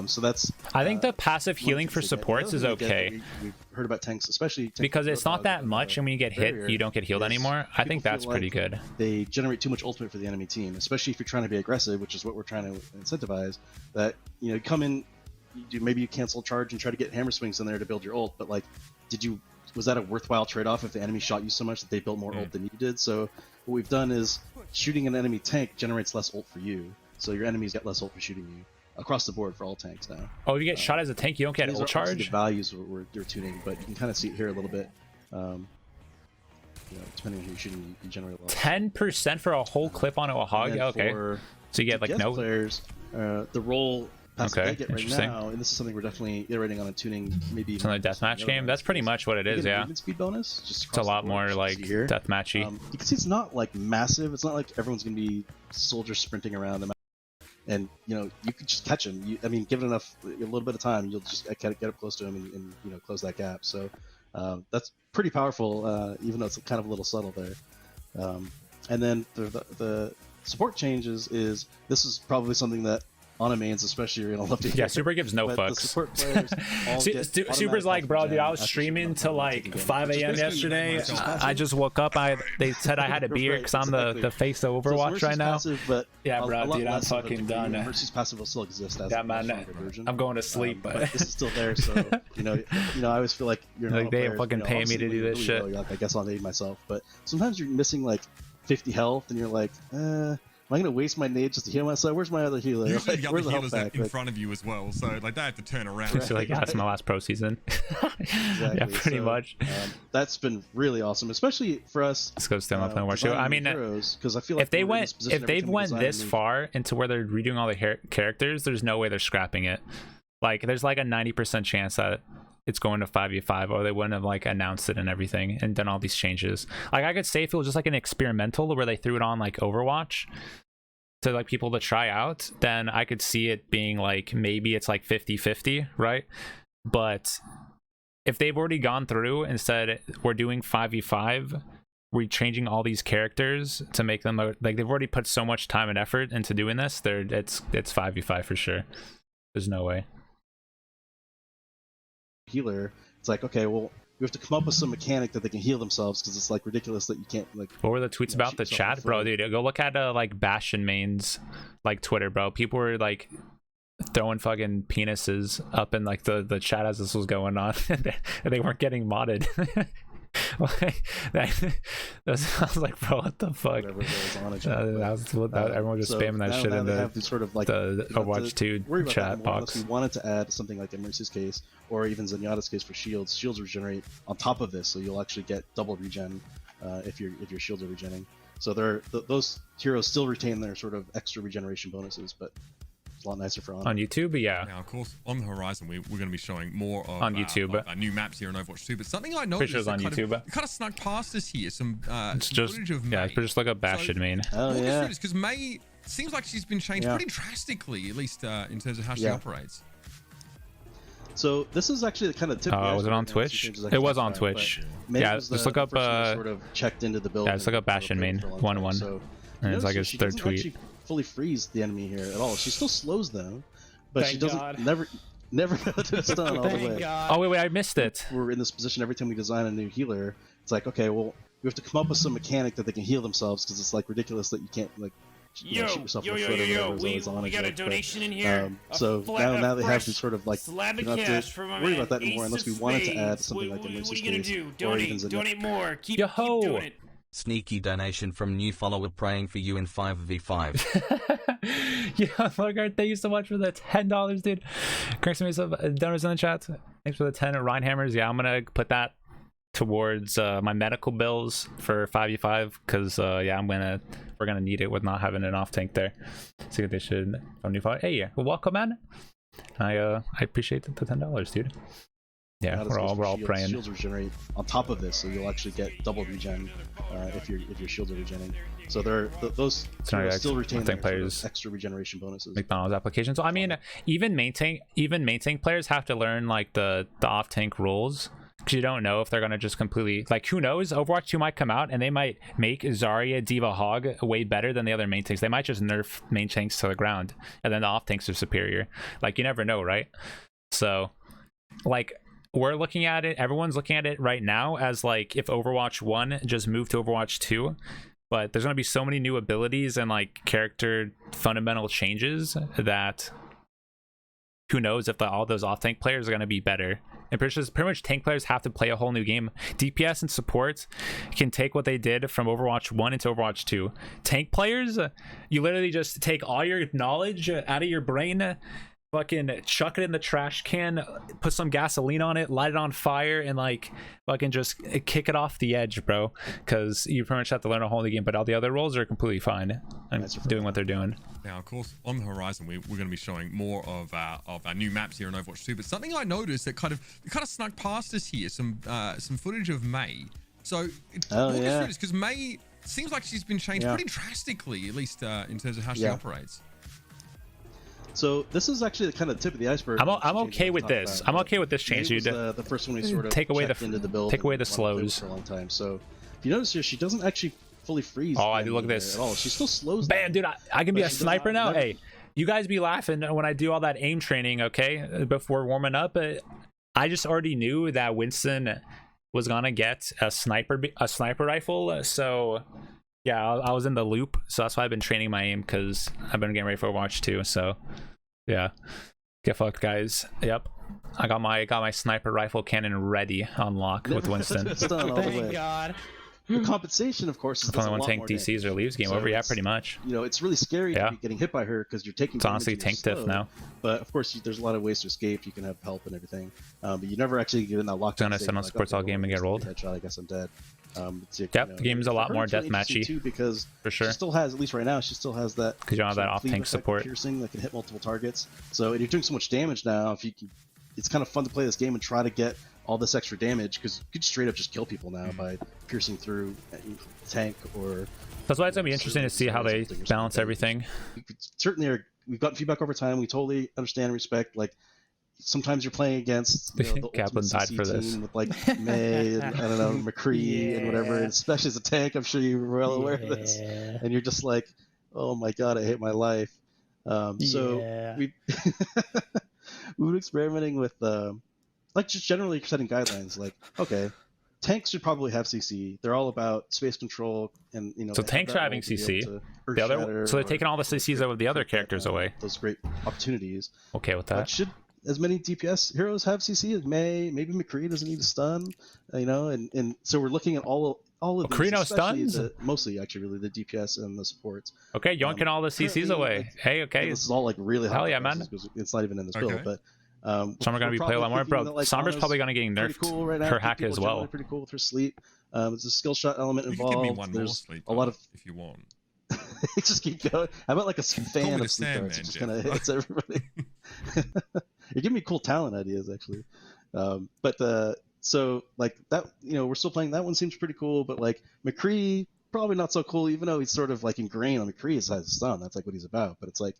So that's. I think the passive healing for supports is okay. We've heard about tanks, especially because it's not that much, and when you get hit, you don't get healed anymore. I think that's pretty good. They generate too much ultimate for the enemy team, especially if you're trying to be aggressive, which is what we're trying to incentivize. That come in, maybe you cancel charge and try to get hammer swings in there to build your ult, but like, was that a worthwhile trade-off if the enemy shot you so much that they built more ult than you did? So what we've done is shooting an enemy tank generates less ult for you, so your enemies get less ult for shooting you. Across the board for all tanks now. Oh, if you get shot as a tank, you don't get ult charge? The values we're tuning, but you can kind of see it here a little bit. Depending on who you're shooting, you generate a lot. 10% for a whole clip onto a hog? Okay. So you get like no players. The role passive they get right now, and this is something we're definitely iterating on and tuning. Maybe it's another deathmatch game. That's pretty much what it is, yeah. Speed bonus. Just it's a lot more like deathmatchy. You can see it's not like massive. It's not like everyone's gonna be soldiers sprinting around them. And you can just catch him. Give it a little bit of time, you'll just get up close to him and close that gap. So that's pretty powerful, even though it's kind of a little subtle there. And then the support changes is this is probably something that Ana mains especially are gonna love to hear. Yeah, Super gives no But fucks. the support players all get Super's automatic like, bro, dude, I was after streaming till like 5 a.m. yesterday. Mercy's I just woke up. They said I had a beer because I'm the face of Overwatch right now. Passive, but Yeah, a bro, lot dude, I'm less of a fucking degree. done. Mercy's passive will still exist as Yeah, a man, stronger version. I'm going to sleep. But this is still there, so I always feel like you're Like, not they fucking pay me to do this shit. You're like, I guess I'll nade myself, but sometimes you're missing like 50 health, and you're like, am I gonna waste my nade just to heal myself? Where's my other healer? Usually Like, the where's other the healers health are pack? in Like, front of you as well, so like they have to turn around. So like, yeah, that's my last pro season. Exactly. Yeah, pretty So, much. That's been really awesome, especially for us. Let's go stand up and watch it. I mean, because I feel like if they we're in went, this position if every they've time we went design this a new- far into where they're redoing all the characters, there's no way they're scrapping it. Like, there's like a 90% chance that it's going to 5v5, or they wouldn't have like announced it and everything and done all these changes. Like, I could say if it was just like an experimental where they threw it on like Overwatch to like people to try out, then I could see it being like, maybe it's like 50-50, right? But if they've already gone through and said we're doing 5v5, we're changing all these characters to make them like, they've already put so much time and effort into doing this, it's 5v5 for sure. There's no way. Healer, it's like, okay, well, we have to come up with some mechanic that they can heal themselves, because it's like ridiculous that you can't like. What were the tweets about the shoot yourself in chat, bro? the foot. Dude, go look at like Bastion mains, like Twitter, bro. People were like throwing fucking penises up in like the chat as this was going on, and they weren't getting modded. Like, I was like, bro, what the fuck? Whatever goes on in chat, Everyone was just so spamming that now shit in they have these sort of like the you don't have Overwatch to 2 worry about that chat anymore, unless box. we wanted to add something like in Mercy's case, or even Zenyatta's case for shields. Shields regenerate on top of this, so you'll actually get double regen if your shields are regenerating. So those heroes still retain their sort of extra regeneration bonuses, but it's a lot nicer for On YouTube, but yeah. Now, of course, on the horizon, we're going to be showing more of On YouTube. of, new maps here in Overwatch 2. But something I noticed Pictures on YouTube. It kind of snuck past us here. Some It's some just, footage of yeah, May. just look up Bastion main. Oh yeah. Because May seems like she's been changed Yeah. pretty drastically, at least in terms of how she Yeah. operates. So this is actually the kind of tip. Was it on Twitch? It was on Twitch. Yeah, just look up. Sort of checked into the build. Yeah, just look up Bastion main 1-1. So And it's like his she third doesn't tweet. actually fully freeze the enemy here at all. She still slows them, but she Thank doesn't God. never go to stun all the way. Oh wait, I missed it. We're in this position every time we design a new healer. It's like, okay, well, we have to come up with some mechanic that they can heal themselves, because it's like ridiculous that you can't like shoot yourself in the foot or whatever. We got a donation in here. So now they have to sort of like slab you of don't have cash to from my worry man, about that anymore, unless we wanted to add AceOFSpades. something like a What are Mercy's you gonna case, do? or even Donate Zenyatta. more. Keep Yo-ho! doing it. Sneaky donation from new follower praying for you in 5v5. Yeah, Margaret, thank you so much for the $10, dude. Correct me some donors in the chat. Thanks for the 10 Reinhammers. Yeah, I'm gonna put that towards my medical bills for 5v5, because yeah, we're gonna need it with not having an off tank there. So they should new follow. Hey, well, welcome, man. I appreciate the $10, dude. Yeah, Not as we're good all for shields. praying. Shields regenerate on top of this, so you'll actually get double regen if your shields are regenerating. So those not heroes like still retain their tank sort of players. extra regeneration bonuses. McDonald's application. So I mean, even main tank players have to learn like the off tank rules, because you don't know if they're gonna just completely, like, who knows? Overwatch 2 might come out and they might make Zarya, Diva, Hog way better than the other main tanks. They might just nerf main tanks to the ground, and then the off tanks are superior. Like, you never know, right? So like, we're looking at it, everyone's looking at it right now as like if Overwatch 1 just moved to Overwatch 2, but there's going to be so many new abilities and like character fundamental changes that who knows if all those off tank players are going to be better. And pretty much tank players have to play a whole new game. DPS and support can take what they did from Overwatch 1 into Overwatch 2. Tank players, you literally just take all your knowledge out of your brain, fucking chuck it in the trash can, put some gasoline on it, light it on fire, and like fucking just kick it off the edge, bro. Because you pretty much have to learn a whole new game, but all the other roles are completely fine and doing what they're doing. Now, of course, on the horizon, we're going to be showing more of our new maps here in Overwatch 2. But something I noticed that kind of snuck past us here, some footage of May. So because May seems like she's been changed pretty drastically, at least in terms of how she operates. So this is actually the kind of tip of the iceberg. I'm okay with this. I'm okay with this change. Maybe the first one we sort of take away into the build, take away the and wanted to play with slows for a long time. So if you notice here, she doesn't actually fully freeze. Oh, I do. Look at this. At all. She still slows. Bam, dude! I can be a sniper now. Hey, you guys be laughing when I do all that aim training, okay, before warming up. But I just already knew that Winston was gonna get a sniper rifle, so yeah, I was in the loop. So that's why I've been training my aim, because I've been getting ready for Overwatch 2. So yeah, get fucked, guys. Yep, I got my sniper rifle cannon ready on lock with Winston. It's done all the way. Thank God. The compensation, of course, is If only a one lot tank more DCs damage. or leaves game So over. Yeah, it's- pretty much. You know, it's really scary Yeah. to be getting hit by her because you're taking. It's honestly damage and tank you're diff slow. now. But of course, there's a lot of ways to escape. You can have help and everything, but you never actually get in that lockdown. Gonna send on sports all game and get rolled. Headshot, I guess I'm dead. Yep, the game's a lot more deathmatchy too, because for sure. she still has, at least right now, she still has that. Because you don't have that sort of off cleave tank effect support. piercing that can hit multiple targets. So and you're doing so much damage now. If you can, it's kind of fun to play this game and try to get all this extra damage, because you could straight up just kill people now by piercing through a tank or. That's why it's gonna be interesting to see how they balance everything. Certainly, we've gotten feedback over time. We totally understand and respect. Like sometimes you're playing against the Kaplan ultimate died CC for this. team with like May and I don't know McCree and whatever. And especially as a tank, I'm sure you're well aware of this. And you're just like, oh my god, I hate my life. So we've been experimenting with like just generally setting guidelines. Like, okay, tanks should probably have CC. They're all about space control, and you know. So they have tanks that are having role to be CC. able to The other, earth-shatter so they're or taking all the CCs of the other characters away. Those great opportunities. Okay with But that. should as many DPS heroes have CC as May? Maybe McCree doesn't need a stun, you know. And so we're looking at all of McCree these, no especially stuns? mostly actually really the DPS and the supports. Okay, yoinking all the CCs currently, away. like, Hey, okay. And this is all like really hot. Hell yeah, man. because it's not even in this Okay. build, but. Some are gonna we're be playing a lot probably more, thinking bro. that, like, Sombra's Ana's probably gonna get pretty nerfed cool right now. her I think hack people as are generally well. pretty cool with her sleep. There's a skill shot element You can give me involved. one more There's sleep a lot of if you want. just keep going. How about like a fan me of the sleep Sandman, darts? It just Jeff. kind of hits everybody. You're giving me cool talent ideas actually. So like that, you know, we're still playing. That one seems pretty cool, but like McCree probably not so cool, even though he's sort of like ingrained on McCree as a stun. That's like what he's about. But it's like,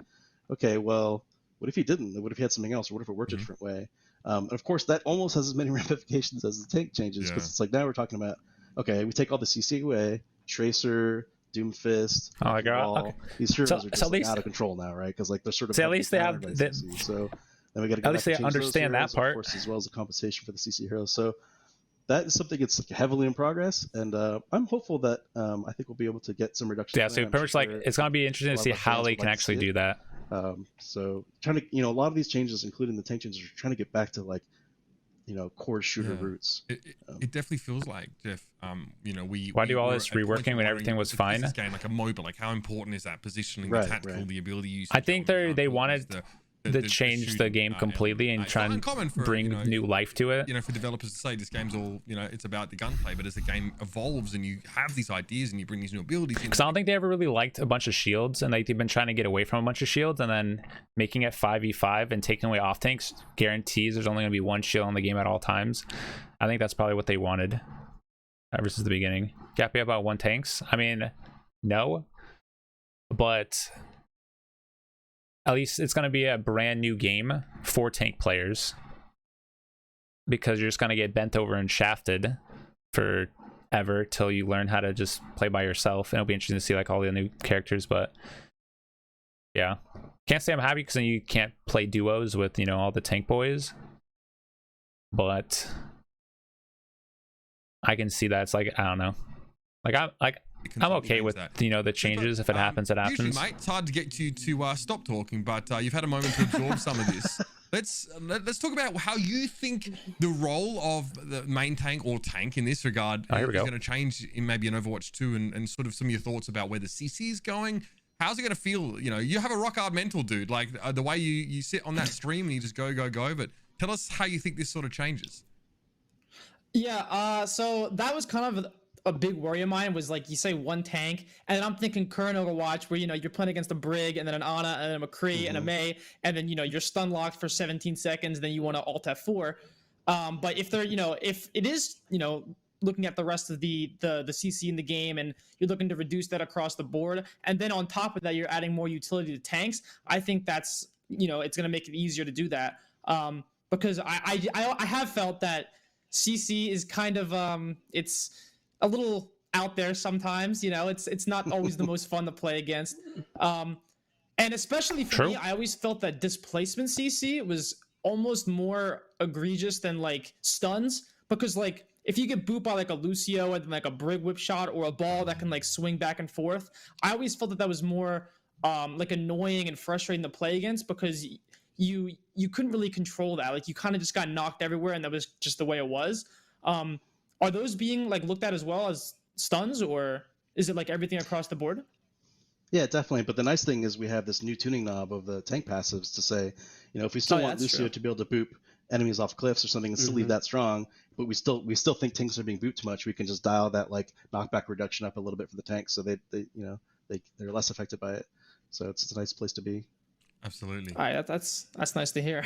okay, well, what if he didn't? What if he had something else? Or what if it worked a different way? And of course, that almost has as many ramifications as the tank changes, because it's like now we're talking about, okay, we take all the CC away, Tracer, Doomfist, Oh my god. Wall. Okay. These heroes So- are so just at least- out of control now, right? Because like they're sort of So at least they have countered by the- CC. So then we got to At least they understand that part. of course, as well as the compensation for the CC heroes. So that is something that's heavily in progress, and I'm hopeful that I think we'll be able to get some reduction. Yeah, so pretty much like it's gonna be interesting to see how they can actually do that. So trying to, you know, a lot of these changes, including the tank changes, are trying to get back to like, you know, core shooter roots. It definitely feels like, Jeff, you know, Why do all were this at points reworking when wondering, everything was is fine? This game like a MOBA, like how important is that positioning, Right, the tactical, right. the ability use? I think they wanted to change the shooting, game completely and it's try not and uncommon for, bring you know, new life to it. You know, for developers to say this game's all, you know, it's about the gunplay, but as the game evolves and you have these ideas and you bring these new abilities in, Because I don't think they ever really liked a bunch of shields, and like they've been trying to get away from a bunch of shields, and then making it 5v5 and taking away off tanks guarantees there's only going to be one shield in the game at all times. I think that's probably what they wanted ever since the beginning. Gappy about one tanks? I mean, no, but at least it's going to be a brand new game for tank players, because you're just going to get bent over and shafted forever till you learn how to just play by yourself. And it'll be interesting to see like all the new characters, but yeah, can't say I'm happy because then you can't play duos with, you know, all the tank boys, but I can see that it's like, I don't know, I'm okay with that. You know, the changes. If it happens, it happens. Usually, mate, it's hard to get you to stop talking, but you've had a moment to absorb some of this. Let's talk about how you think the role of the main tank or tank in this regard is going to change in maybe an Overwatch 2, and sort of some of your thoughts about where the CC is going. How's it going to feel? You know, you have a rock hard mental, dude. Like the way you sit on that stream and you just go. But tell us how you think this sort of changes. Yeah, so that was kind of a big worry of mine, was like you say one tank, and then I'm thinking current Overwatch where, you know, you're playing against a Brig and then an Ana and then a McCree and a May, and then, you know, you're stun locked for 17 seconds, then you want to alt F4. But if they're, you know, if it is, you know, looking at the rest of the CC in the game, and you're looking to reduce that across the board, and then on top of that you're adding more utility to tanks, I think that's, you know, it's going to make it easier to do that. Because I have felt that CC is kind of it's a little out there sometimes, you know, it's not always the most fun to play against. And especially for me, I always felt that displacement CC was almost more egregious than like stuns, because like if you get booped by like a Lucio and like a Brig whip shot or a ball that can like swing back and forth, I always felt that was more like annoying and frustrating to play against, because you couldn't really control that. Like you kind of just got knocked everywhere, and that was just the way it was. Are those being like looked at as well as stuns, or is it like everything across the board? Yeah, definitely. But the nice thing is we have this new tuning knob of the tank passives to say, if we still want Lucio to be able to boop enemies off cliffs or something and still leave that strong, but we still think tanks are being booped too much, we can just dial that like knockback reduction up a little bit for the tanks, so they're less affected by it. So it's a nice place to be. Absolutely. All right, that's nice to hear.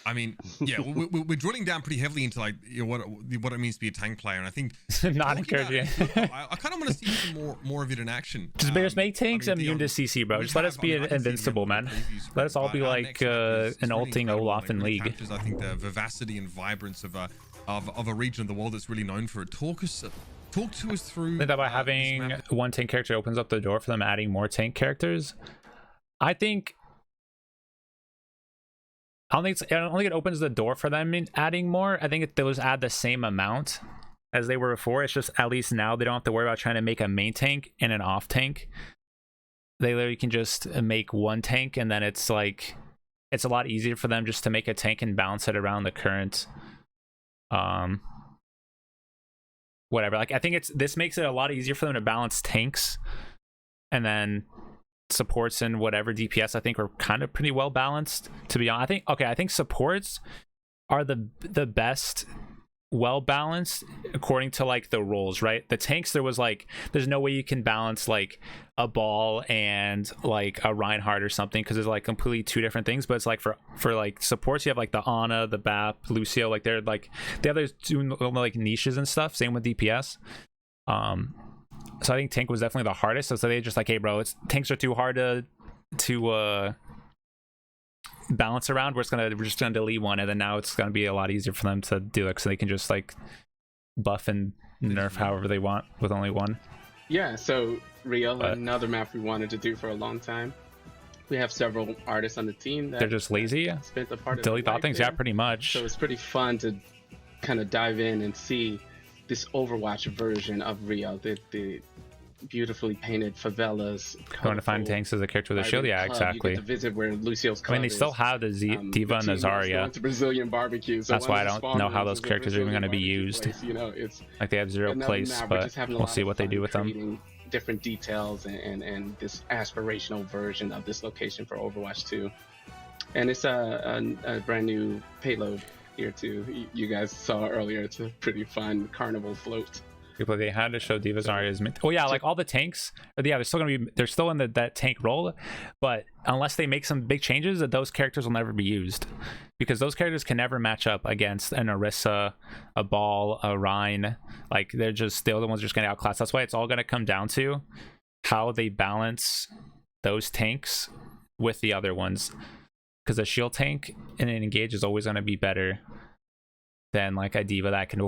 I mean, yeah, we're drilling down pretty heavily into like what it means to be a tank player, and I think not encouraging. I kind of want to see some more of it in action. Just make tanks immune to CC, bro. Just let us be invincible, man. Let us all be like an ulting Olaf in League. I think the vivacity and vibrance of a region of the world that's really known for it. Talk to us through. I think that by having one tank character opens up the door for them adding more tank characters. I don't think it opens the door for them in adding more. I think those add the same amount as they were before. It's just at least now they don't have to worry about trying to make a main tank and an off tank. They literally can just make one tank, and then it's like it's a lot easier for them just to make a tank and balance it around the current whatever. Like I think this makes it a lot easier for them to balance tanks, and then supports and whatever DPS I think are kind of pretty well balanced, to be honest. I think supports are the best well balanced according to like the roles, right? The tanks, there's no way you can balance like a Ball and like a Reinhardt or something, because it's like completely two different things. But it's like for like supports, you have like the Ana, the Bap, Lucio, like they have those two like niches and stuff. Same with DPS. So I think tank was definitely the hardest. So they just like, hey bro, tanks are too hard to balance around. We're just gonna delete one, and then now it's gonna be a lot easier for them to do it, so they can just like buff and nerf however they want with only one. Yeah, so Real, another map we wanted to do for a long time. We have several artists on the team that they're just lazy. Spent a part of delete all things, yeah, pretty much. So it's pretty fun to kind of dive in and see this Overwatch version of Rio, the beautifully painted favelas. Going to find tanks as a character with a shield, yeah, exactly. You get to visit where Lucio's they still have the D.Va and the Zarya. Brazilian barbecue. So that's why I don't know how those characters are even going to be used. It's like they have zero place, but we'll see what they do with them. Different details and this aspirational version of this location for Overwatch 2, and it's a brand new payload here too. You guys saw earlier. It's a pretty fun carnival float. People, they had to show D.Va Zarya's. Oh yeah, like all the tanks. Yeah, they're still in that tank role, but unless they make some big changes, those characters will never be used, because those characters can never match up against an Orisa, a Ball, a Rein. Like they're the other ones just getting outclassed. That's why it's all going to come down to how they balance those tanks with the other ones. Because a shield tank in an engage is always going to be better than like a D.Va that can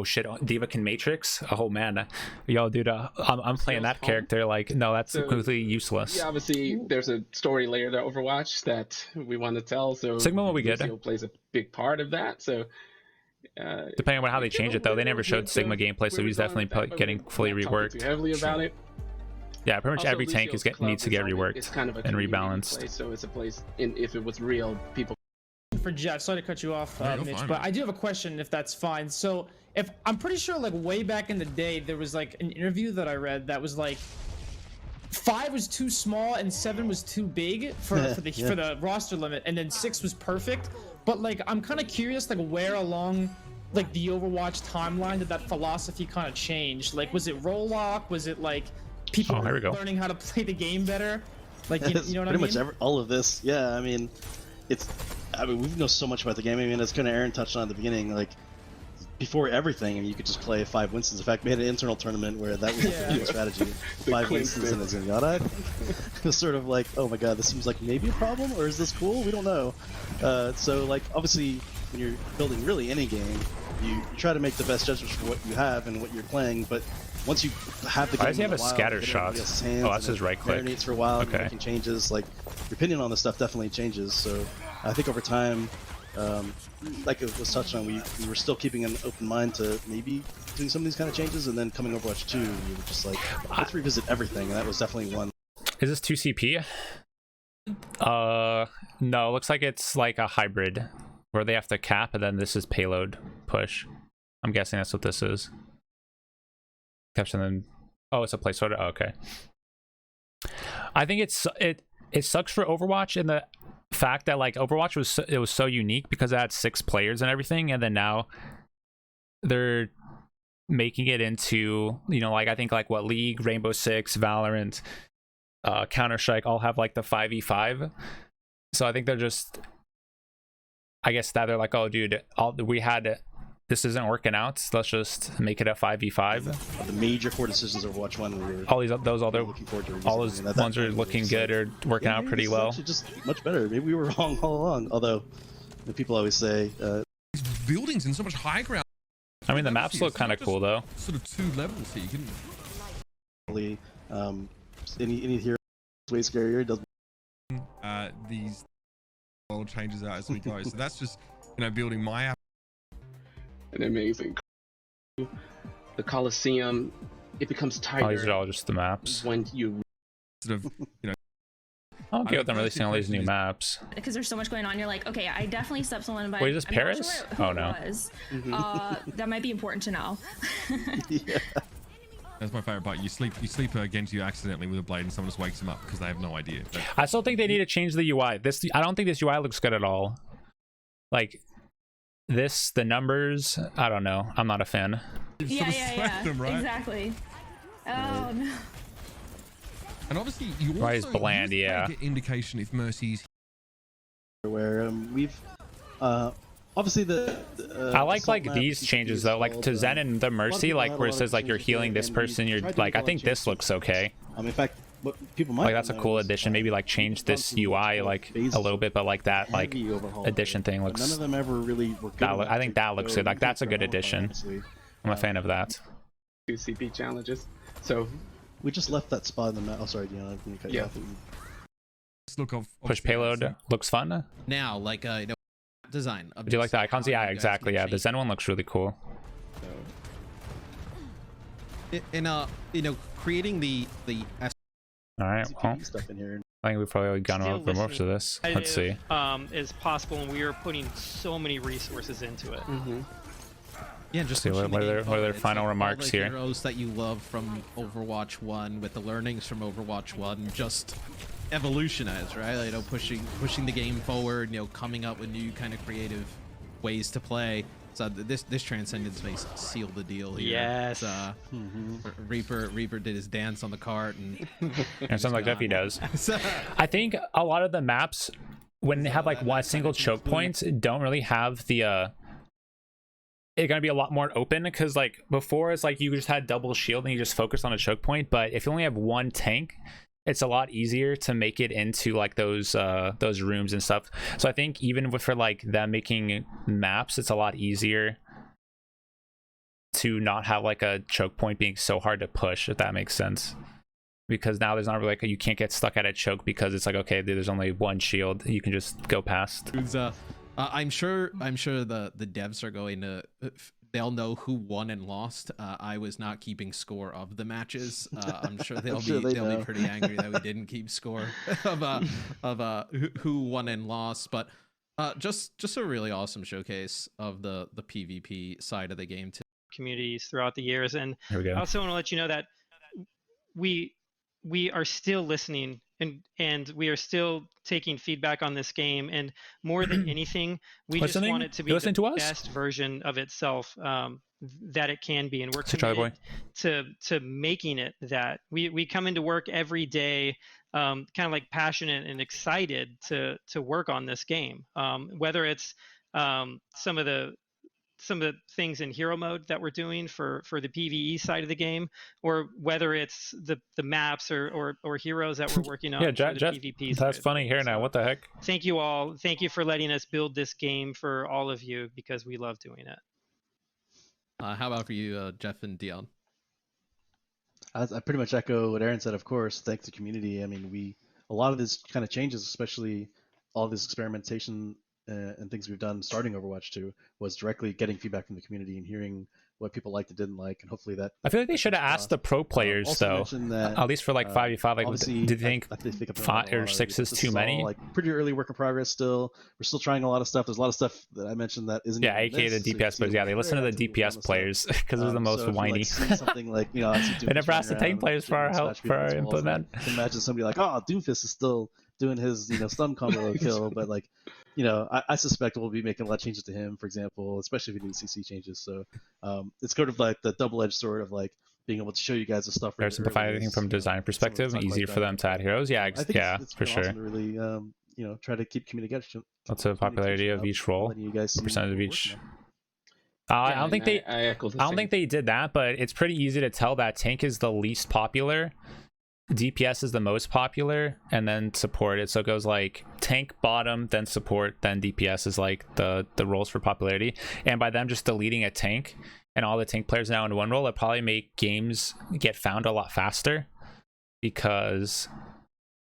shit. D.Va can matrix. Oh man, yo dude, I'm playing that character. Like no, that's completely useless. Yeah, obviously there's a story layer to Overwatch that we want to tell. So Sigma will be good. Plays a big part of that. So depending on how they change it though, they never showed Sigma gameplay, so he's definitely getting fully reworked. Too heavily about it. Yeah, pretty much every tank needs to get reworked and rebalanced. Place, so it's a place, if it was real, people. For Jeff, sorry to cut you off, Mitch, but I do have a question, if that's fine. So, if I'm pretty sure, like way back in the day, there was like an interview that I read that was like 5 was too small and 7 was too big for the roster limit, and then 6 was perfect. But like, I'm kind of curious, like where along like the Overwatch timeline did that philosophy kind of change? Like, was it role lock? Was it like people learning how to play the game better? Like, you know what I mean? Pretty much all of this. Yeah, I mean, we know so much about the game. I mean, as kind of Aaron touched on at the beginning, like before everything, and you could just play 5 Winstons. In fact, we had an internal tournament where that was the strategy. 5 Winstons and a Zenyatta. It was sort of like, oh my god, this seems like maybe a problem, or is this cool? We don't know. So like, obviously, when you're building really any game, you try to make the best judgments for what you have and what you're playing, but once you have the game, why does he have a scatter shot? Oh, that's his right click. Marinates for a while, okay. Making changes, like your opinion on the stuff definitely changes. So I think over time, like it was touched on, we were still keeping an open mind to maybe doing some of these kind of changes, and then coming Overwatch 2, we were just like, let's revisit everything, and that was definitely one. Is this 2CP? No, looks like it's like a hybrid where they have to cap, and then this is payload push. I'm guessing that's what this is. Capture then. Oh, it's a placeholder. Oh, okay. I think it sucks for Overwatch in the fact that like Overwatch was so unique because it had 6 players and everything, and then now they're making it into, you know, like I think like what League, Rainbow Six, Valorant, Counter-Strike all have like the 5v5. So I think they're just, I guess that they're like, oh dude, this isn't working out, so let's just make it a 5v5. The major core decisions of Overwatch 1 we were all those ones are looking good or working out pretty well. Just much better. Maybe we were wrong all along. Although people always say these buildings in so much high ground. I mean, the maps look kind of cool though. Sort of 2 levels here. You can any hero way scarier. Doesn't these world changes out as we go. So that's just, you know, building my app. An amazing. The Coliseum, it becomes tighter. Oh, these are all just the maps. When you sort of, you know. I'm okay with them releasing all these new maps. Because there's so much going on, you're like, okay, I definitely stepped someone by. Wait, is this Paris? Sure oh no. That might be important to know. Yeah. That's my favorite part. You sleep against you accidentally with a blade, and someone just wakes them up because they have no idea. I still think they need to change the UI. I don't think this UI looks good at all. Like the numbers, I don't know. I'm not a fan. Yeah. Them, right? Exactly. Oh no. And obviously, you also Why is bland? Yeah. Get indication if Mercy's where we've obviously I like these changes though, like to Zen and the Mercy, like where it says like you're healing this person, you're like, I think this looks okay. In fact, what people might like that's a cool addition. Maybe like change this UI like a little bit, but like that like addition thing looks. None of them ever really were good. I think that looks good. Like that's a good addition. I'm a fan of that. 2 CP challenges. So we just left that spot in the map. Oh, sorry, Deanna. Yeah. Look of push payload looks fun. Now, like you know, design. Do you like the icons? Yeah, exactly. Yeah, the Zen one looks really cool. In you know, creating the all right, well, stuff in here. I think we've probably gone over most of this. Let's see. Is possible, and we are putting so many resources into it. Yeah, just see what are their final remarks here. Heroes that you love from Overwatch 1, with the learnings from Overwatch 1, just evolutionize, right? Like, you know, pushing the game forward, you know, coming up with new kind of creative ways to play. So this Transcendence may seal the deal here. Yes. Reaper did his dance on the cart, and it sounds like Duffy does. I think a lot of the maps, when they have like one single choke point, don't really have the it's gonna be a lot more open, because like before it's like you just had double shield and you just focused on a choke point, but if you only have one tank, it's a lot easier to make it into like those rooms and stuff. So I think even for like them making maps, it's a lot easier to not have like a choke point being so hard to push, if that makes sense. Because now there's not really like you can't get stuck at a choke, because it's like, okay, there's only one shield, you can just go past. I'm sure the devs are going to they'll know who won and lost. I was not keeping score of the matches. I'm sure they'll be pretty angry that we didn't keep score of who won and lost. But just a really awesome showcase of the PvP side of the game too. Communities throughout the years, and Here we go. I also want to let you know that we are still listening, and we are still taking feedback on this game, and more than anything, we just want it to be the best version of itself that it can be, and we're committed to making it that. We come into work every day kind of like passionate and excited to work on this game, whether it's some of the some of the things in hero mode that we're doing for the PvE side of the game, or whether it's the maps or heroes that we're working on Yeah, for the Jeff, PvP that's side. funny here now. What the heck? Thank you all. Thank you for letting us build this game for all of you, because we love doing it. How about for you, Jeff and Dion? I pretty much echo what Aaron said. Of course, thanks to community. I mean, a lot of this kind of changes, especially all this experimentation and things we've done starting Overwatch 2, was directly getting feedback from the community and hearing what people liked and didn't like, and hopefully that. I feel like they should have asked the pro players though, at least for like 5v5. Like, do you think 5 or 6 is too many? Like pretty early work in progress still. We're still trying a lot of stuff. There's a lot of stuff that I mentioned that isn't. Yeah, aka the DPS players. Yeah, they listen to the DPS players because they're the most whiny. Something like, you know, they never asked the tank players for our help for our input, man. Imagine somebody like, oh, Doomfist is still doing his, you know, stun combo kill, but like, you know, I suspect we'll be making a lot of changes to him, for example, especially if we do CC changes. So it's sort of like the double-edged sword of like being able to show you guys the stuff. They're simplifying everything from a design perspective, easier for them to add heroes. Yeah, yeah, for sure. Awesome to really, you know, try to keep communication. What's the popularity of each role? Percentage of each. I don't think they did that, but it's pretty easy to tell that tank is the least popular. DPS is the most popular, and then support. So it goes like tank bottom, then support, then DPS is like the roles for popularity. And by them just deleting a tank and all the tank players now in one role, it probably make games get found a lot faster, because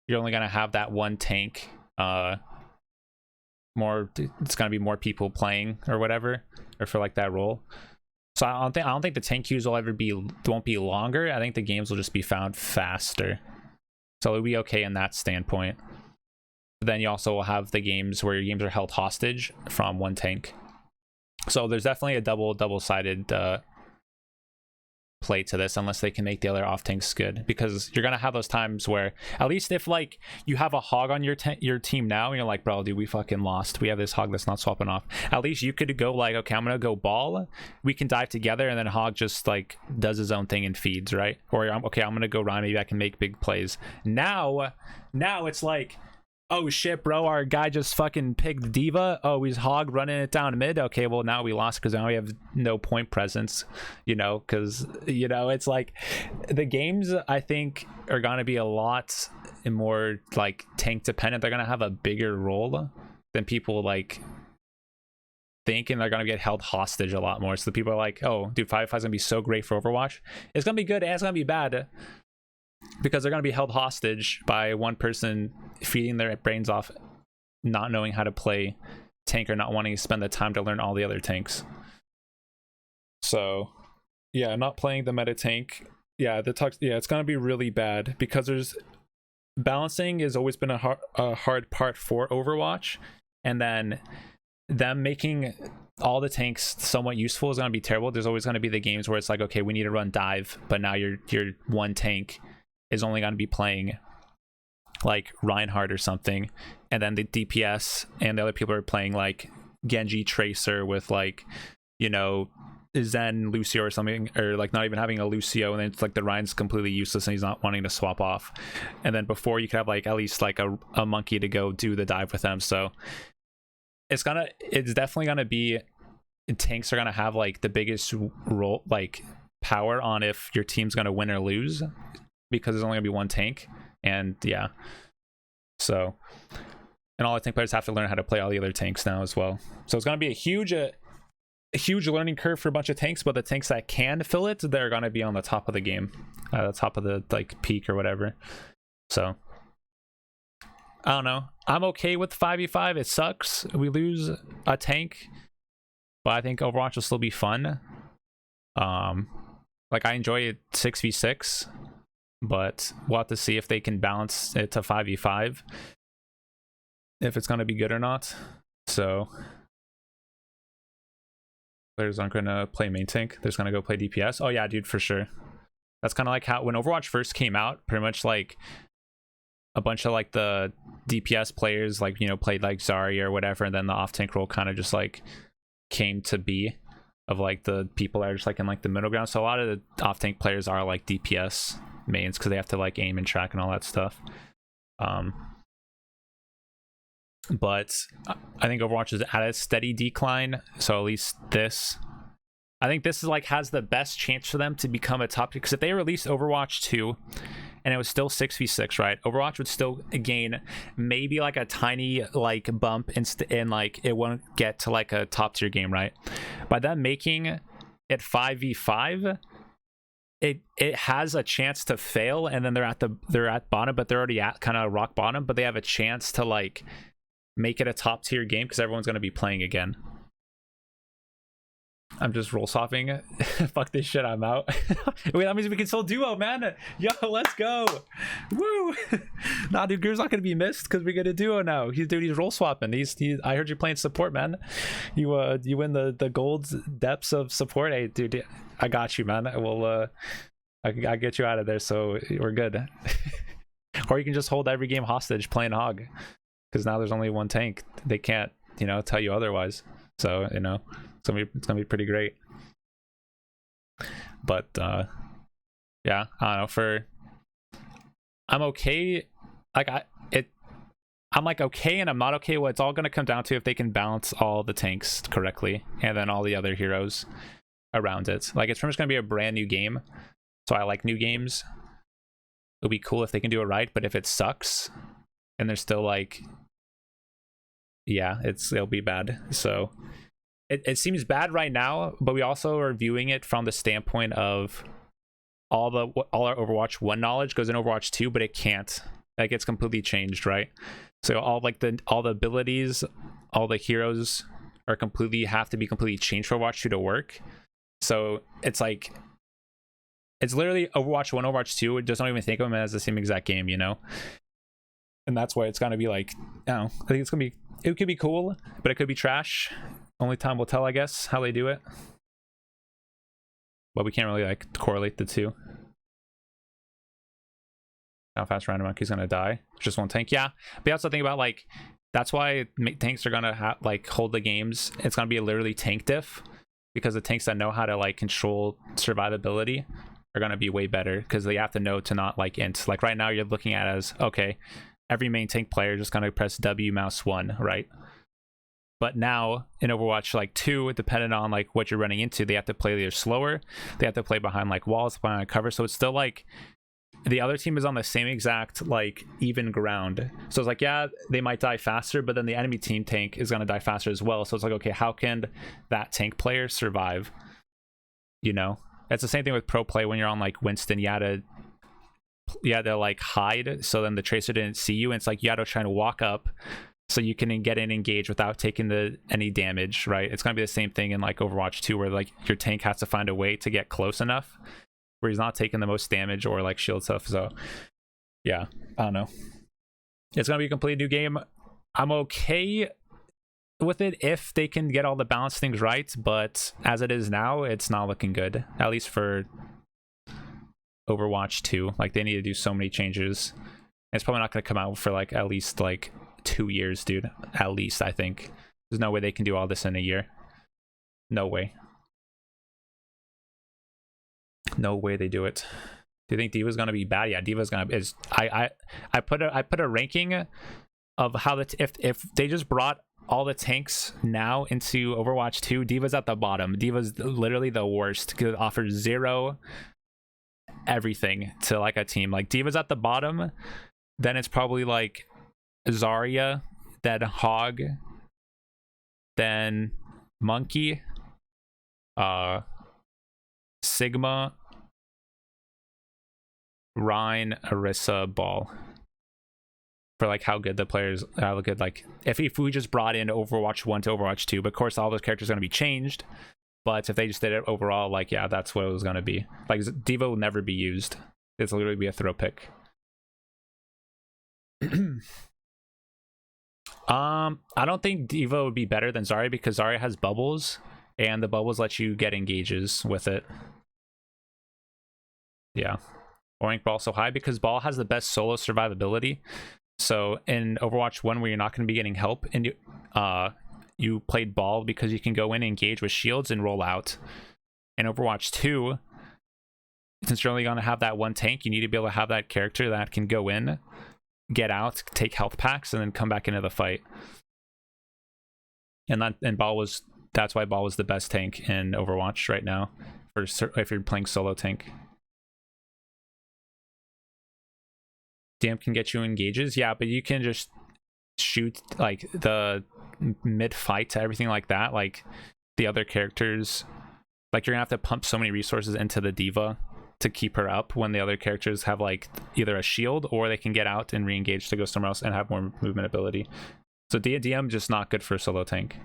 you're only gonna have that one tank. It's gonna be more people playing or whatever, or for like that role. So I don't think the tank queues won't be longer. I think the games will just be found faster. So it'll be okay in that standpoint. But then you also will have the games where your games are held hostage from one tank. So there's definitely a double-sided play to this, unless they can make the other off tanks good, because you're gonna have those times where, at least if like you have a hog on your team now and you're like, bro, dude, we fucking lost, we have this hog that's not swapping off, at least you could go like, okay, I'm gonna go ball, we can dive together, and then hog just like does his own thing and feeds, right? Or okay, I'm gonna go Ryan, maybe I can make big plays. Now it's like, oh shit, bro, our guy just fucking picked Diva. Oh, he's hog running it down mid. Okay, well now we lost because now we have no point presence, you know, because, you know, it's like the games I think are gonna be a lot more like tank dependent. They're gonna have a bigger role than people like think, and they're gonna get held hostage a lot more. So the people are like, oh dude, 5v5 is gonna be so great for Overwatch. It's gonna be good and it's gonna be bad, because they're going to be held hostage by one person feeding their brains off, not knowing how to play tank or not wanting to spend the time to learn all the other tanks. So yeah, not playing the meta tank, yeah, it's going to be really bad, because there's balancing has always been a hard part for Overwatch, and then them making all the tanks somewhat useful is going to be terrible. There's always going to be the games where it's like, okay, we need to run dive, but now your one tank is only going to be playing like Reinhardt or something, and then the DPS and the other people are playing like Genji Tracer with like, you know, Zen Lucio or something, or like not even having a Lucio, and then it's like the Ryan's completely useless and he's not wanting to swap off. And then before you could have like at least like a monkey to go do the dive with them. So it's definitely gonna be, tanks are gonna have like the biggest role, like power on if your team's gonna win or lose, because there's only gonna be one tank. And yeah, so, and all the tank players have to learn how to play all the other tanks now as well. So it's gonna be a huge learning curve for a bunch of tanks, but the tanks that can fill it, they're gonna be on the top of the game, the top of the like peak or whatever. So I don't know, I'm okay with 5v5. It sucks we lose a tank, but I think Overwatch will still be fun. Like I enjoy it 6v6, but we'll have to see if they can balance it to 5v5, if it's going to be good or not. So players aren't going to play main tank, they're just going to go play DPS. Oh yeah, dude, for sure. That's kind of like how when Overwatch first came out, pretty much like a bunch of like the DPS players, like, you know, played like Zarya or whatever, and then the off tank role kind of just like came to be, of like the people that are just like in like the middle ground. So a lot of the off tank players are like DPS mains, because they have to like aim and track and all that stuff. but I think Overwatch is at a steady decline. So at least this, I think this is like has the best chance for them to become a top, because if they released Overwatch 2 and it was still 6v6, right, Overwatch would still gain maybe like a tiny like bump in like it won't get to like a top tier game, right? By them making it 5v5, it has a chance to fail, and then they're at bottom, but they're already at kind of rock bottom, but they have a chance to like make it a top tier game because everyone's going to be playing again. I'm just roll swapping. Fuck this shit, I'm out. Wait, that means we can still duo, man. Yo, let's go. Woo. Nah, dude, Groov's not gonna be missed because we're gonna duo now. He's roll swapping. I heard you playing support, man. You win the gold depths of support. Hey, dude, I got you, man. I get you out of there, so we're good. Or you can just hold every game hostage playing Hog, because now there's only one tank. They can't, tell you otherwise. So, it's gonna be pretty great. But yeah, I don't know, I'm okay. I'm like okay and I'm not okay. Well, it's all gonna come down to if they can balance all the tanks correctly and then all the other heroes around it. Like, it's pretty much gonna be a brand new game, so I like new games. It'll be cool if they can do it right, but if it sucks and they're still like, yeah, it'll be bad. So it seems bad right now, but we also are viewing it from the standpoint of all our Overwatch 1 knowledge goes in Overwatch 2, but it can't. That gets completely changed, right? So all the abilities, all the heroes have to be completely changed for Overwatch 2 to work. So it's like, it's literally Overwatch 1, Overwatch 2. Just don't even think of them as the same exact game, And that's why it's gonna be like, I think it could be cool, but it could be trash. Only time will tell, I guess, how they do it. But we can't really like correlate the two. How fast Random Monkey's gonna die? Just one tank, yeah. But you also think about like, that's why tanks are gonna hold the games. It's gonna be literally tank diff, because the tanks that know how to like control survivability are gonna be way better, because they have to know to not like int. Like right now, you're looking at it as, okay, every main tank player is just gonna press W mouse 1, right? But now in Overwatch 2, depending on like what you're running into, they have to play either slower, they have to play behind like walls, behind cover. So it's still like the other team is on the same exact like even ground. So it's like, yeah, they might die faster, but then the enemy team tank is gonna die faster as well. So it's like, okay, how can that tank player survive? It's the same thing with pro play. When you're on like Winston, you had to like hide, so then the tracer didn't see you, and it's like you had to try to walk up so you can get in engage without taking any damage, right? It's gonna be the same thing in like Overwatch 2, where like your tank has to find a way to get close enough where he's not taking the most damage or like shield stuff. So yeah, I don't know. It's gonna be a completely new game. I'm okay with it if they can get all the balance things right, but as it is now, it's not looking good, at least for Overwatch 2. Like, they need to do so many changes. It's probably not going to come out for like at least like 2 years, dude. At least, I think. There's no way they can do all this in a year. No way. No way they do it. Do you think Diva's gonna be bad? Yeah, Diva's gonna is. I put a ranking of how if they just brought all the tanks now into Overwatch 2, Diva's at the bottom. Diva's literally the worst because it offers 0 everything to like a team. Like, Diva's at the bottom, then it's probably like Zarya, then Hog, then Monkey, Sigma, Rhine, Orisa, Ball. For like how good the players, how good, like if we just brought in Overwatch 1 to Overwatch 2, but of course all those characters are going to be changed. But if they just did it overall, like, yeah, that's what it was going to be. Like, Diva will never be used. It's literally be a throw pick. I don't think Diva would be better than Zarya because Zarya has bubbles, and the bubbles let you get engages with it. Yeah. Oink Ball so high because Ball has the best solo survivability. So in Overwatch 1, where you're not going to be getting help, and you played Ball because you can go in and engage with shields and roll out. In Overwatch 2, since you're only going to have that one tank, you need to be able to have that character that can go in, get out, take health packs, and then come back into the fight. and that's why Ball was the best tank in Overwatch right now for if you're playing solo tank. DM can get you engages, yeah, but you can just shoot like the mid fight to everything like that. Like the other characters, like you're gonna have to pump so many resources into the diva to keep her up when the other characters have like either a shield or they can get out and re-engage to go somewhere else and have more movement ability. So DM just not good for solo tank.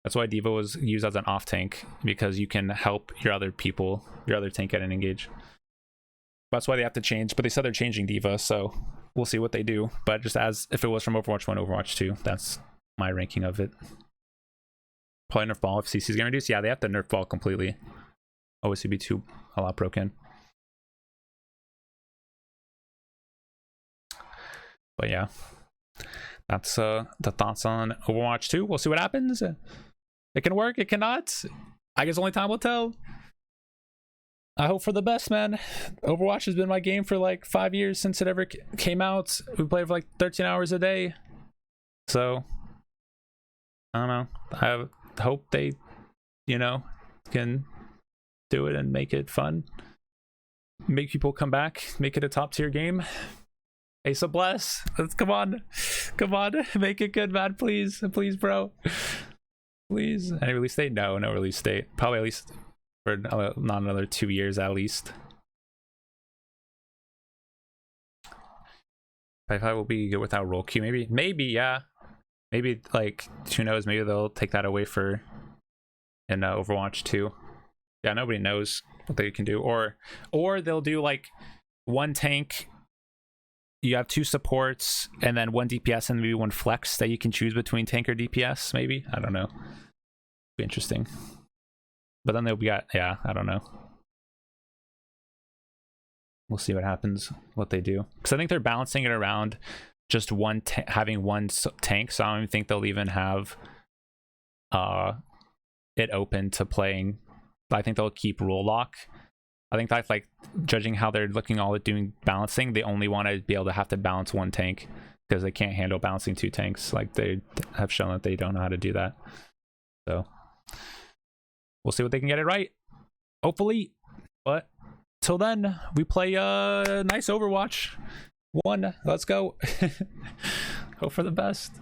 That's why diva was used as an off tank, because you can help your other tank get an engage. That's why they have to change, but they said they're changing diva, so we'll see what they do. But just as if it was from Overwatch 1, Overwatch 2, that's my ranking of it. Probably nerf ball if CC is gonna reduce. Yeah, they have to nerf ball completely. OSCB2 a lot broken. But yeah, that's the thoughts on Overwatch 2. We'll see what happens. It can work, it cannot. I guess only time will tell. I hope for the best, man. Overwatch has been my game for like 5 years since it ever came out. We played for like 13 hours a day. So, I don't know. I hope they, can do it and make it fun. Make people come back. Make it a top tier game. AceOFSpades. Let's come on. Come on. Make it good, man. Please. Please, bro. Please. Any release date? No release date. Probably at least for not another 2 years at least. 5-5 will be good without roll queue. Maybe, yeah. Maybe, like, who knows? Maybe they'll take that away in Overwatch 2. Yeah, nobody knows what they can do. Or they'll do like one tank. You have 2 supports and then 1 DPS and maybe 1 flex that you can choose between tank or DPS. Maybe, I don't know. Be interesting. But then they'll be yeah, I don't know. We'll see what happens, what they do. Because I think they're balancing it around just having one tank. So I don't even think they'll even have it open to playing. But I think they'll keep rule lock. I think that's like judging how they're looking all at doing balancing. They only want to be able to have to balance 1 tank because they can't handle balancing 2 tanks. Like they have shown that they don't know how to do that. So we'll see what they can get it right. Hopefully. But till then, we play nice Overwatch 1. Let's go. Hope for the best.